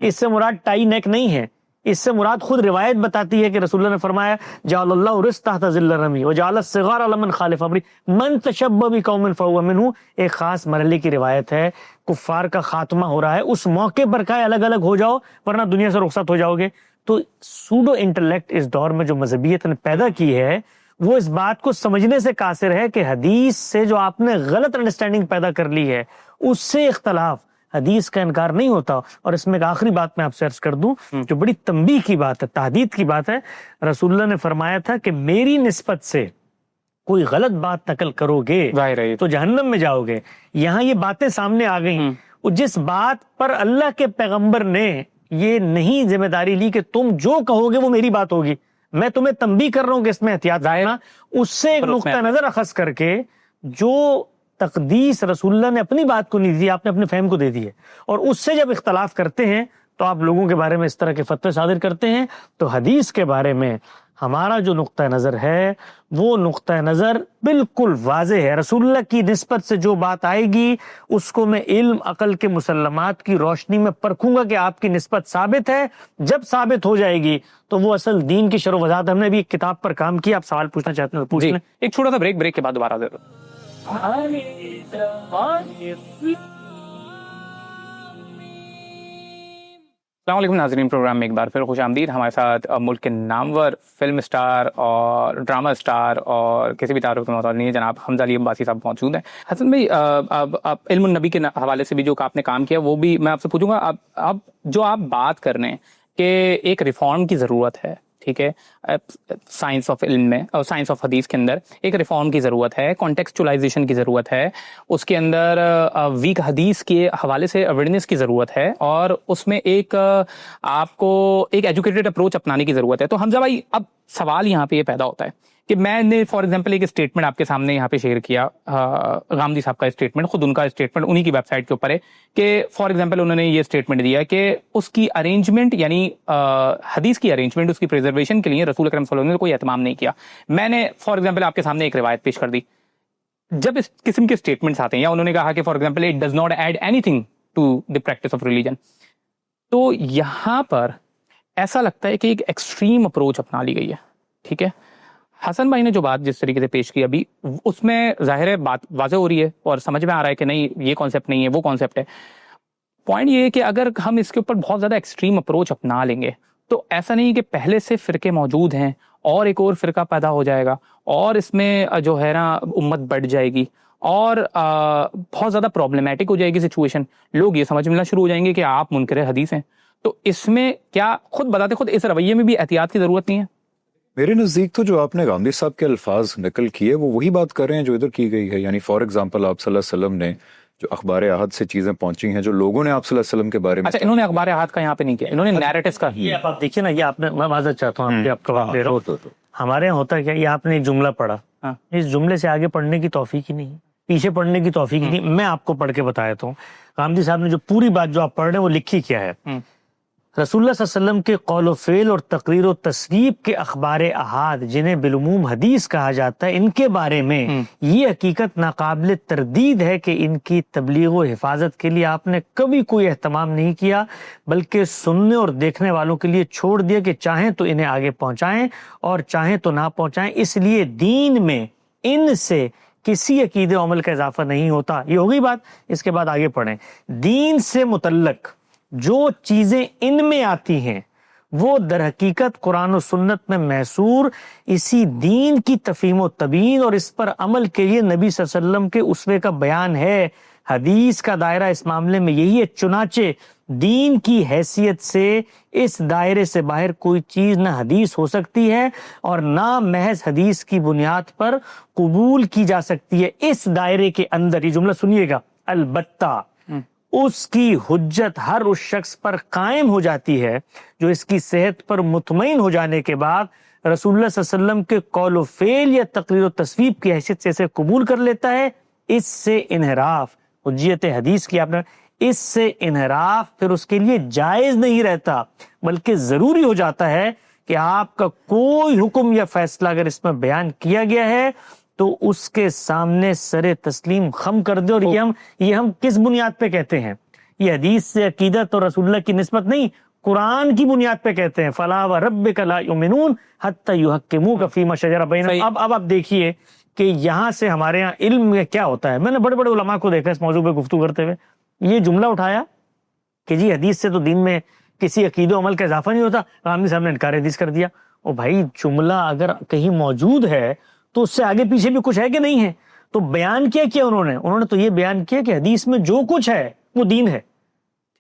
اس سے مراد ٹائی نیک نہیں ہے, اس سے مراد خود روایت بتاتی ہے کہ رسول اللہ نے فرمایا جعل اللہ رزق تحت ظل الرمی وجعل الصغار لمن خالف امری من تشبہ بقوم فہو منہ. ایک خاص مرحلے کی روایت ہے, کفار کا خاتمہ ہو رہا ہے, اس موقع پر کہا الگ الگ ہو جاؤ ورنہ دنیا سے رخصت ہو جاؤ گے. تو سوڈو انٹلیکٹ اس دور میں جو مذہبیت نے پیدا کی ہے وہ اس بات کو سمجھنے سے قاصر ہے کہ حدیث سے جو آپ نے غلط انڈرسٹینڈنگ پیدا کر لی ہے اس سے اختلاف, حدیث کا انکار نہیں ہوتا. اور اس میں ایک آخری بات میں آپ سے عرض کر دوں جو بڑی تنبیہ کی بات ہے, تحدید کی بات ہے. رسول اللہ نے فرمایا تھا کہ میری نسبت سے کوئی غلط بات نقل کرو گے تو جہنم میں جاؤ گے. یہاں یہ باتیں سامنے آ گئیں, جس بات پر اللہ کے پیغمبر نے یہ نہیں ذمہ داری لی کہ تم جو کہو گے وہ میری بات ہوگی, میں تمہیں تنبیہ کر رہا ہوں کہ اس میں احتیاط رہنا, اس سے ایک نقطہ نظر اخذ کر کے جو تقدیس رسول اللہ نے اپنی بات کو نہیں دی, آپ نے اپنے فہم کو دے دی ہے. اور اس سے جب اختلاف کرتے ہیں تو آپ لوگوں کے بارے میں اس طرح کے فتوے صادر کرتے ہیں. تو حدیث کے بارے میں ہمارا جو نقطہ نظر ہے وہ نقطہ نظر بالکل واضح ہے. رسول اللہ کی نسبت سے جو بات آئے گی اس کو میں علم عقل کے مسلمات کی روشنی میں پرکھوں گا کہ آپ کی نسبت ثابت ہے. جب ثابت ہو جائے گی تو وہ اصل دین کی شرح و وضاحت. ہم نے بھی ایک کتاب پر کام کیا, آپ سوال پوچھنا چاہتے ہیں تو پوچھ لیں. ایک چھوٹا سا بریک کے بعد دوبارہ حاضر. السلام علیکم ناظرین, پروگرام میں ایک بار پھر خوش آمدید. ہمارے ساتھ ملک کے نامور فلم اسٹار اور ڈرامہ اسٹار اور کسی بھی تعارف کے محتاج نہیں ہے جناب حمزہ علی عباسی صاحب موجود ہیں. حسن بھائی, علم النبی کے حوالے سے بھی جو آپ نے کام کیا وہ بھی میں آپ سے پوچھوں گا. اب جو آپ بات کر رہے ہیں کہ ایک ریفارم کی ضرورت ہے, ٹھیک ہے, سائنس آف علم میں اور سائنس آف حدیث کے اندر ایک ریفارم کی ضرورت ہے, کانٹیکسچولائزیشن کی ضرورت ہے, اس کے اندر ویک حدیث کے حوالے سے اویئرنیس کی ضرورت ہے, اور اس میں ایک آپ کو ایک ایجوکیٹڈ اپروچ اپنانے کی ضرورت ہے. تو حمزہ بھائی, اب سوال یہاں پہ یہ پیدا ہوتا ہے کہ میں نے فار ایگزامپل ایک اسٹیٹمنٹ آپ کے سامنے یہاں پہ شیئر کیا, غامدی صاحب کا اسٹیٹمنٹ, خود ان کا اسٹیٹمنٹ انہی کی ویب سائٹ کے اوپر ہے کہ فار ایگزامپل انہوں نے یہ اسٹیٹمنٹ دیا کہ اس کی ارینجمنٹ یعنی حدیث کی ارینجمنٹ, اس کی پریزرویشن کے لیے رسول اکرم صلی اللہ علیہ وسلم نے کوئی اہتمام نہیں کیا. میں نے فار ایگزامپل آپ کے سامنے ایک روایت پیش کر دی. جب اس قسم کے اسٹیٹمنٹس آتے ہیں یا انہوں نے کہا کہ for example it does not add anything to the practice of religion, تو یہاں پر ایسا لگتا ہے کہ ایک ایکسٹریم اپروچ اپنا لی گئی ہے. ٹھیک ہے, حسن بھائی نے جو بات جس طریقے سے پیش کی ابھی, اس میں ظاہر ہے بات واضح ہو رہی ہے اور سمجھ میں آ رہا ہے کہ نہیں یہ کانسیپٹ نہیں ہے وہ کانسیپٹ ہے. پوائنٹ یہ ہے کہ اگر ہم اس کے اوپر بہت زیادہ ایکسٹریم اپروچ اپنا لیں گے تو ایسا نہیں کہ پہلے سے فرقے موجود ہیں اور ایک اور فرقہ پیدا ہو جائے گا اور اس میں جو ہے نا امت بڑھ جائے گی اور بہت زیادہ پرابلمٹک ہو جائے گی سچویشن. لوگ یہ سمجھ ملنا شروع ہو جائیں گے کہ آپ منکر حدیث ہیں. تو اس میں کیا خود بتاتے خود اس رویے میں بھی احتیاط کی ضرورت نہیں ہے؟ میرے نزدیک تو جو آپ نے غامدی صاحب کے الفاظ نقل کیے وہ وہی بات کر رہے ہیں جو ادھر کی گئی ہے. یعنی فار ایگزامپل آپ صلی اللہ علیہ وسلم نے جو اخبار احاد سے چیزیں پہنچی ہیں جو لوگوں نے آپ صلی اللہ علیہ وسلم کے بارے میں, اچھا انہوں نے اخبار احاد کا یہاں پہ نہیں کیا, انہوں نے نیریٹیوز کا. یہ آپ دیکھیے نا, یہ آپ نے, میں معذرت چاہتا ہوں آپ کا وقت لے رہا ہوں. ہمارے یہاں ہوتا ہے کیا, یہ آپ نے ایک جملہ پڑھا, اس جملے سے آگے پڑھنے کی توفیق ہی نہیں, پیچھے پڑھنے کی توفیق ہی نہیں. میں آپ کو پڑھ کے بتا دیتا ہوں, غامدی صاحب نے جو پوری بات جو آپ پڑھ رہے ہیں وہ لکھی کیا ہے. رسول اللہ صلی اللہ علیہ وسلم کے قول و فعل اور تقریر و تصریب کے اخبار احاد جنہیں بالعموم حدیث کہا جاتا ہے, ان کے بارے میں یہ حقیقت ناقابل تردید ہے کہ ان کی تبلیغ و حفاظت کے لیے آپ نے کبھی کوئی اہتمام نہیں کیا, بلکہ سننے اور دیکھنے والوں کے لیے چھوڑ دیا کہ چاہیں تو انہیں آگے پہنچائیں اور چاہیں تو نہ پہنچائیں. اس لیے دین میں ان سے کسی عقیدے و عمل کا اضافہ نہیں ہوتا. یہ ہوگی بات. اس کے بعد آگے پڑھیں. دین سے متعلق جو چیزیں ان میں آتی ہیں وہ در حقیقت قرآن و سنت میں محصور اسی دین کی تفہیم و تبیین اور اس پر عمل کے لیے نبی صلی اللہ علیہ وسلم کے اسوے کا بیان ہے. حدیث کا دائرہ اس معاملے میں یہی ہے. چنانچہ دین کی حیثیت سے اس دائرے سے باہر کوئی چیز نہ حدیث ہو سکتی ہے اور نہ محض حدیث کی بنیاد پر قبول کی جا سکتی ہے. اس دائرے کے اندر, یہ جملہ سنیے گا, البتہ اس کی حجت ہر اس شخص پر قائم ہو جاتی ہے جو اس کی صحت پر مطمئن ہو جانے کے بعد رسول اللہ صلی اللہ علیہ وسلم کے قول و فعل یا تقریر و تصویب کی حیثیت سے اسے قبول کر لیتا ہے. اس سے انحراف, حجیت حدیث کی آپ نے, اس سے انحراف پھر اس کے لیے جائز نہیں رہتا, بلکہ ضروری ہو جاتا ہے کہ آپ کا کوئی حکم یا فیصلہ اگر اس میں بیان کیا گیا ہے تو اس کے سامنے سر تسلیم خم کر دے. اور یہ ہم کس بنیاد پہ کہتے ہیں؟ یہ حدیث سے عقیدت اور رسول اللہ کی نسبت نہیں، قرآن کی بنیاد پہ کہتے ہیں. فلا وربک لا یؤمنون حتی یحکموک فیما شجر بینہم. اب آپ دیکھیے کہ یہاں سے ہمارے یہاں علم میں کیا ہوتا ہے. میں نے بڑے بڑے علماء کو دیکھا اس موضوع پہ گفتگو کرتے ہوئے، یہ جملہ اٹھایا کہ جی حدیث سے تو دین میں کسی عقید و عمل کا اضافہ نہیں ہوتا. غامدی صاحب نے انکار حدیث کر دیا. اور بھائی جملہ اگر کہیں موجود ہے تو اس سے آگے پیچھے بھی کچھ ہے کہ نہیں ہے؟ تو بیان کیا انہوں نے تو یہ بیان کیا کہ حدیث میں جو کچھ ہے وہ دین ہے.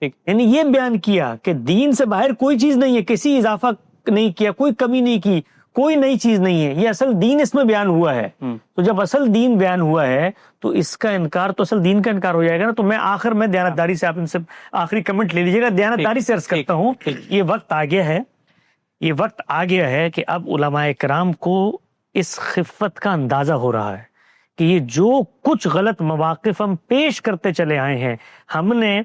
یعنی یہ بیان کیا کہ دین سے باہر کوئی چیز نہیں ہے، کسی اضافہ نہیں کیا، کوئی کمی نہیں کی، کوئی نئی چیز نہیں ہے، یہ اصل دین اس میں بیان ہوا ہے. تو جب اصل دین بیان ہوا ہے تو اس کا انکار تو اصل دین کا انکار ہو جائے گا نا. تو میں آخر میں دیانتداری سے، آپ ان سے آخری کمنٹ لے لیجیے گا، دیانتداری سے عرض کرتا ہوں، یہ وقت آ گیا ہے کہ اب علماء کرام کو اس خفت کا اندازہ ہو رہا ہے کہ یہ جو کچھ غلط مواقف ہم پیش کرتے چلے آئے ہیں. ہم نے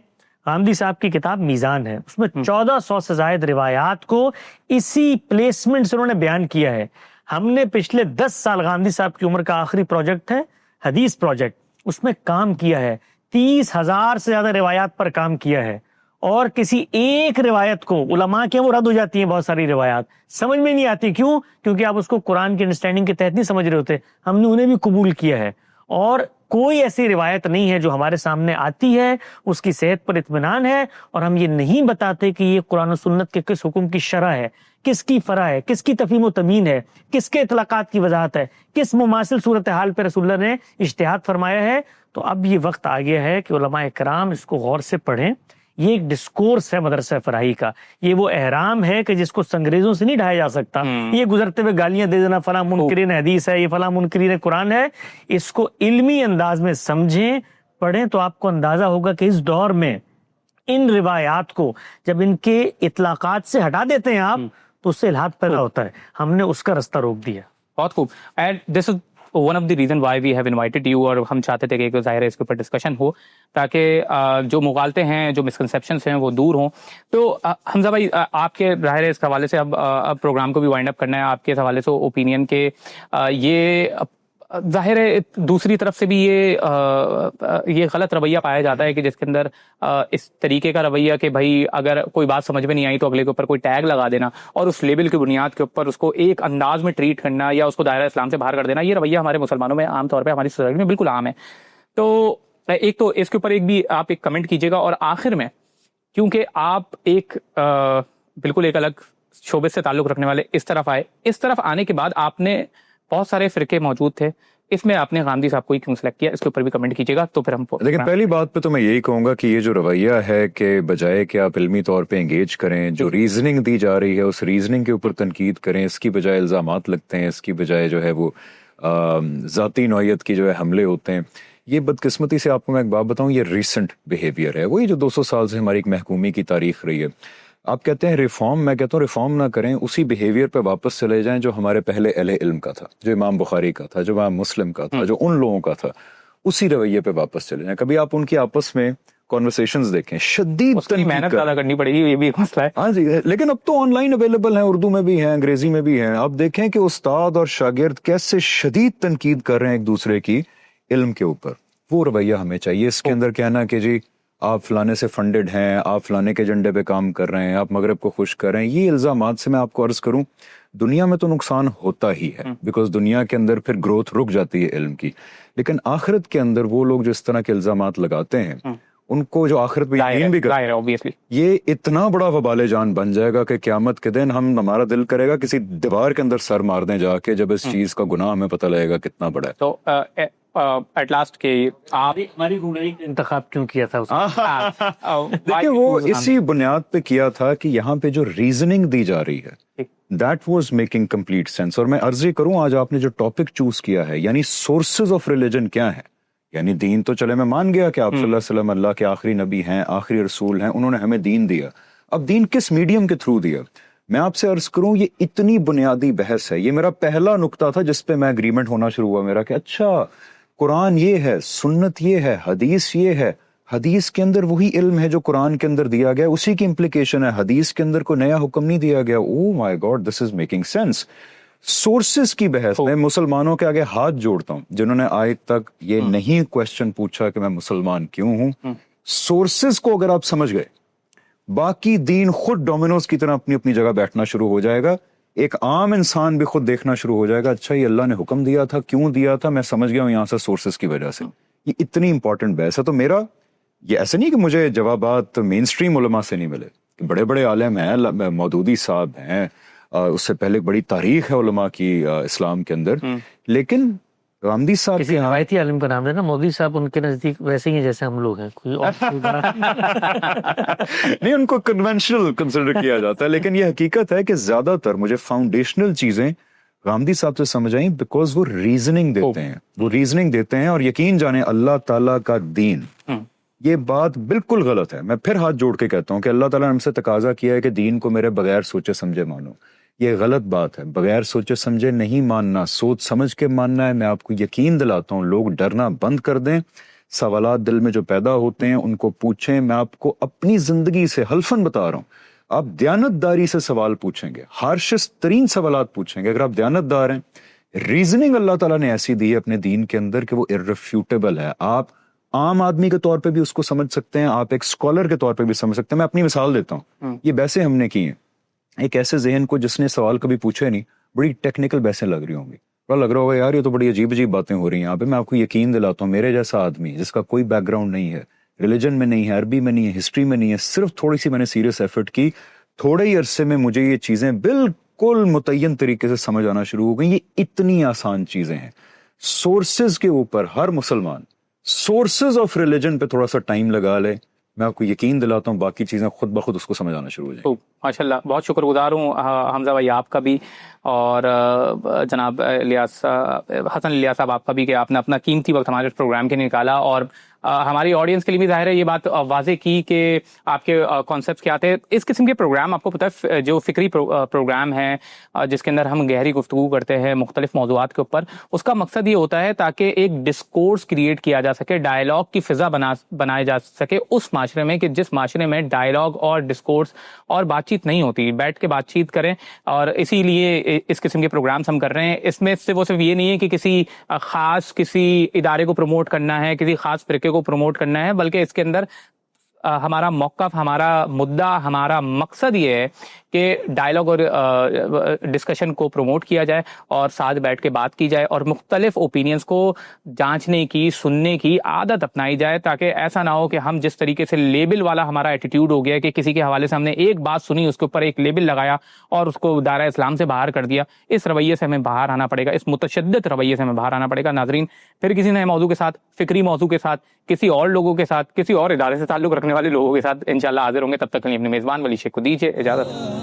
غامدی صاحب کی کتاب میزان ہے، اس میں 1400 سے زائد روایات کو اسی پلیسمنٹ سے انہوں نے بیان کیا ہے. ہم نے پچھلے 10 سال غامدی صاحب کی عمر کا آخری پروجیکٹ ہے حدیث پروجیکٹ، اس میں کام کیا ہے. 30,000 سے زیادہ روایات پر کام کیا ہے. اور کسی ایک روایت کو علماء کے وہ رد ہو جاتی ہیں، بہت ساری روایات سمجھ میں نہیں آتی. کیوں؟ کیونکہ آپ اس کو قرآن کی انڈرسٹینڈنگ کے تحت نہیں سمجھ رہے ہوتے. ہم نے انہیں بھی قبول کیا ہے. اور کوئی ایسی روایت نہیں ہے جو ہمارے سامنے آتی ہے اس کی صحت پر اطمینان ہے اور ہم یہ نہیں بتاتے کہ یہ قرآن و سنت کے کس حکم کی شرح ہے، کس کی فرع ہے، کس کی تفہیم و تمین ہے، کس کے اطلاقات کی وضاحت ہے، کس مماثل صورتحال پہ رسول اللہ نے اجتہاد فرمایا ہے. تو اب یہ وقت آ گیا ہے کہ علماء کرام اس کو غور سے پڑھیں. یہ ایک ڈسکورس ہے مدرسہ فراہی کا، یہ وہ احرام ہے کہ جس کو سنگریزوں سے نہیں ڈھایا جا سکتا. یہ گزرتے ہوئے گالیاں دے دینا فلاں منکرین حدیث ہے، یہ فلاں منکرین قرآن ہے. اس کو علمی انداز میں سمجھیں، پڑھیں تو آپ کو اندازہ ہوگا کہ اس دور میں ان روایات کو جب ان کے اطلاقات سے ہٹا دیتے ہیں آپ تو اس سے الحاد پیدا ہوتا ہے. ہم نے اس کا رستہ روک دیا. بہت خوب. And this is one of the reason why we have invited you. اور ہم چاہتے تھے کہ ایک ظاہر ہے اس کے اوپر ڈسکشن ہو تاکہ جو مغالطے ہیں، جو مسکنسیپشنس ہیں وہ دور ہوں. تو حمزہ بھائی، آپ کے ظاہر ہے اس حوالے سے اب پروگرام کو بھی وائنڈ اپ کرنا ہے. آپ کے حوالے سے اوپینین کے یہ ظاہر ہے دوسری طرف سے بھی یہ غلط رویہ پایا جاتا ہے کہ جس کے اندر اس طریقے کا رویہ کہ بھائی اگر کوئی بات سمجھ میں نہیں آئی تو اگلے کے اوپر کوئی ٹیگ لگا دینا اور اس لیبل کی بنیاد کے اوپر اس کو ایک انداز میں ٹریٹ کرنا یا اس کو دائرہ اسلام سے باہر کر دینا، یہ رویہ ہمارے مسلمانوں میں عام طور پہ، ہماری سوسائٹی میں بالکل عام ہے. تو ایک تو اس کے اوپر آپ ایک کمنٹ کیجیے گا. اور آخر میں، کیونکہ آپ ایک بالکل ایک الگ شعبے سے تعلق رکھنے والے اس طرف آئے، اس طرف آنے کے بعد آپ نے بہت سارے فرقے موجود تھے، اس میں آپ نے غامدی صاحب کو ہی کیوں سلیکٹ کیا؟ اس کے اوپر بھی کمنٹ کیجیے گا. تو پھر ہم لیکن پہلی بات پہ تو میں یہی کہوں گا کہ یہ جو رویہ ہے کہ بجائے کہ آپ علمی طور پہ انگیج کریں، جو ریزننگ دی جا رہی ہے اس ریزننگ کے اوپر تنقید کریں، اس کی بجائے الزامات لگتے ہیں، اس کی بجائے جو ہے وہ ذاتی نوعیت کی جو ہے حملے ہوتے ہیں. یہ بدقسمتی سے آپ کو میں ایک بات بتاؤں، یہ ریسنٹ بیہیویئر ہے، وہی جو 200 سال سے ہماری ایک محکومی کی تاریخ رہی ہے. آپ کہتے ہیں ریفارم، میں کہتا ہوں ریفارم نہ کریں، اسی بیہیویئر پہ واپس چلے جائیں جو ہمارے پہلے اہل علم کا تھا، جو امام بخاری کا تھا، جو امام مسلم کا تھا، جو ان لوگوں کا تھا، اسی رویے پہ واپس چلے جائیں. کبھی آپ ان کی آپس میں کانورسیشنز دیکھیں، شدید محنت زیادہ کرنی پڑے گی، یہ بھی ایک مسئلہ ہے. ہاں جی، لیکن اب تو آن لائن اویلیبل ہیں، اردو میں بھی ہیں، انگریزی میں بھی ہیں. آپ دیکھیں کہ استاد اور شاگرد کیسے شدید تنقید کر رہے ہیں ایک دوسرے کی علم کے اوپر. وہ رویہ ہمیں چاہیے. اس کے اندر کہنا کہ جی آپ فلانے سے فنڈڈ ہیں، آپ فلانے کے ایجنڈے پہ کام کر رہے ہیں، آپ مغرب کو خوش کر رہے ہیں، یہ الزامات سے میں آپ کو عرض کروں دنیا میں تو نقصان ہوتا ہی ہے، بیکاز دنیا کے اندر پھر گروتھ رک جاتی ہے علم کی. لیکن آخرت کے اندر وہ لوگ جو اس طرح کے الزامات لگاتے ہیں ان کو جو آخرت میں یقین بھی کرتے، یہ اتنا بڑا وبال جان بن جائے گا کہ قیامت کے دن ہمارا دل کرے گا کسی دیوار کے اندر سر مار دیں جا کے، جب اس چیز کا گناہ ہمیں پتہ لگے گا کتنا بڑا ہے. تو ایٹ لاسٹ کہ آپ ہماری گمراہی کا انتخاب کیوں کیا تھا؟ دیکھیں وہ اسی بنیاد پہ کیا تھا کہ یہاں پہ جو ریزننگ دی جا رہی ہے that was making complete sense. اور میں عرض کروں آج آپ نے جو ٹاپک چوز کیا ہے، یعنی سورسز آف ریلیجن کیا ہے، یعنی دین تو چلے میں مان گیا کہ آپ صلی اللہ علیہ وسلم اللہ کے آخری نبی ہیں، آخری رسول ہیں، انہوں نے ہمیں دین دیا. اب دین کس میڈیم کے تھرو دیا؟ میں آپ سے عرض کروں یہ اتنی بنیادی بحث ہے. یہ میرا پہلا نقطہ تھا جس پہ میں اگریمنٹ ہونا شروع ہوا میرا، کہ اچھا قرآن یہ ہے، سنت یہ ہے، حدیث یہ ہے. حدیث کے اندر وہی علم ہے جو قرآن کے اندر دیا گیا، اسی کی امپلیکیشن ہے. حدیث کے اندر کوئی نیا حکم نہیں دیا گیا. Oh my God, this is making sense. Sources کی بحث میں مسلمانوں کے آگے ہاتھ جوڑتا ہوں جنہوں نے آج تک یہ نہیں کوشچن پوچھا کہ میں مسلمان کیوں ہوں. سورسز کو اگر آپ سمجھ گئے, باقی دین خود ڈومینوز کی طرح اپنی اپنی جگہ بیٹھنا شروع ہو جائے گا. ایک عام انسان بھی خود دیکھنا شروع ہو جائے گا, اچھا یہ اللہ نے حکم دیا تھا, کیوں دیا تھا, میں سمجھ گیا ہوں یہاں سے سورسز کی وجہ سے. یہ اتنی امپورٹنٹ بحث ہے. تو میرا یہ ایسا نہیں کہ مجھے جوابات مین اسٹریم علماء سے نہیں ملے, بڑے بڑے عالم ہیں, مودودی صاحب ہیں, اس سے پہلے بڑی تاریخ ہے علماء کی اسلام کے اندر, لیکن غامدی صاحب کسی روایتی عالم کا نام دینا. مودودی صاحب ان کے نزدیک ویسے ہی ہیں جیسے ہم لوگ ہیں, کوئی اور نہیں, ان کو کنونشنل کنسیڈر کیا جاتا ہے, لیکن یہ حقیقت ہے کہ زیادہ تر مجھے فاؤنڈیشنل چیزیں غامدی صاحب سے سمجھ آئیں بیکاز وہ ریزننگ دیتے ہیں, اور یقین جانیں اللہ تعالیٰ کا دین, یہ بات بالکل غلط ہے. میں پھر ہاتھ جوڑ کے کہتا ہوں کہ اللہ تعالیٰ نے ہم سے تقاضا کیا ہے کہ دین کو میرے بغیر سوچے سمجھے مانو. یہ غلط بات ہے, بغیر سوچے سمجھے نہیں ماننا, سوچ سمجھ کے ماننا ہے. میں آپ کو یقین دلاتا ہوں لوگ ڈرنا بند کر دیں, سوالات دل میں جو پیدا ہوتے ہیں ان کو پوچھیں. میں آپ کو اپنی زندگی سے حلفاً بتا رہا ہوں, آپ دیانتداری سے سوال پوچھیں گے, ہارشس ترین سوالات پوچھیں گے, اگر آپ دیانتدار ہیں, ریزننگ اللہ تعالیٰ نے ایسی دی ہے اپنے دین کے اندر کہ وہ irrefutable ہے. آپ عام آدمی کے طور پہ بھی اس کو سمجھ سکتے ہیں, آپ ایک اسکالر کے طور پہ بھی سمجھ سکتے ہیں. میں اپنی مثال دیتا ہوں, یہ بحثیں ہم نے کی ہیں. ایک ایسے ذہن کو جس نے سوال کبھی پوچھے نہیں, بڑی ٹیکنیکل بحثیں لگ رہی ہوں گی, بڑا لگ رہا ہوگا یار یہ تو بڑی عجیب عجیب باتیں ہو رہی ہیں یہاں پہ. میں آپ کو یقین دلاتا ہوں میرے جیسا آدمی جس کا کوئی بیک گراؤنڈ نہیں ہے, ریلیجن میں نہیں ہے, عربی میں نہیں ہے, ہسٹری میں نہیں ہے, صرف تھوڑی سی میں نے سیریس ایفرٹ کی, تھوڑے ہی عرصے میں مجھے یہ چیزیں بالکل متعین طریقے سے سمجھ آنا شروع ہو گئی. یہ اتنی آسان چیزیں ہیں. سورسز کے اوپر ہر مسلمان سورسز آف ریلیجن پہ تھوڑا سا ٹائم لگا لے, میں آپ کو یقین دلاتا ہوں باقی چیزیں خود بخود اس کو سمجھ آنا شروع ہو جائیں. ماشاء اللہ, بہت شکر گزار ہوں حمزہ بھائی آپ کا بھی, اور جناب حسن الیاس صاحب آپ کا بھی, کہ آپ نے اپنا قیمتی وقت ہمارے پروگرام کے لیے نکالا, اور ہماری آڈینس کے لیے بھی ظاہر ہے یہ بات واضح کی کہ آپ کے کانسیپٹس کیا آتے ہیں. اس قسم کے پروگرام آپ کو پتہ ہے جو فکری پروگرام ہیں جس کے اندر ہم گہری گفتگو کرتے ہیں مختلف موضوعات کے اوپر, اس کا مقصد یہ ہوتا ہے تاکہ ایک ڈسکورس کریٹ کیا جا سکے, ڈائلاگ کی فضا بنائے جا سکے اس معاشرے میں کہ جس معاشرے میں ڈائلاگ اور ڈسکورس اور بات چیت نہیں ہوتی, بیٹھ کے بات چیت کریں. اور اسی لیے اس قسم کے پروگرامز ہم کر رہے ہیں. اس میں صرف یہ نہیں ہے کہ کسی ادارے کو پروموٹ کرنا ہے, کسی خاص فرقے کو پروموٹ کرنا ہے, بلکہ اس کے اندر ہمارا موقف, ہمارا مدعا, ہمارا مقصد یہ ہے کہ ڈائلاگ اور ڈسکشن کو پروموٹ کیا جائے اور ساتھ بیٹھ کے بات کی جائے اور مختلف اوپینینز کو جانچنے کی, سننے کی عادت اپنائی جائے, تاکہ ایسا نہ ہو کہ ہم جس طریقے سے لیبل والا ہمارا ایٹیٹیوڈ ہو گیا کہ کسی کے حوالے سے ہم نے ایک بات سنی, اس کے اوپر ایک لیبل لگایا اور اس کو دائرہ اسلام سے باہر کر دیا. اس رویے سے ہمیں باہر آنا پڑے گا, اس متشدد رویے سے ہمیں باہر آنا پڑے گا. ناظرین, پھر کسی نئے موضوع کے ساتھ, فکری موضوع کے ساتھ, کسی اور لوگوں کے ساتھ, کسی اور ادارے سے تعلق رکھنے والے لوگوں کے ساتھ انشاءاللہ حاضر ہوں گے. تب تک کے لیے اپنے میزبان ولی شیخ کو دیجیے اجازت.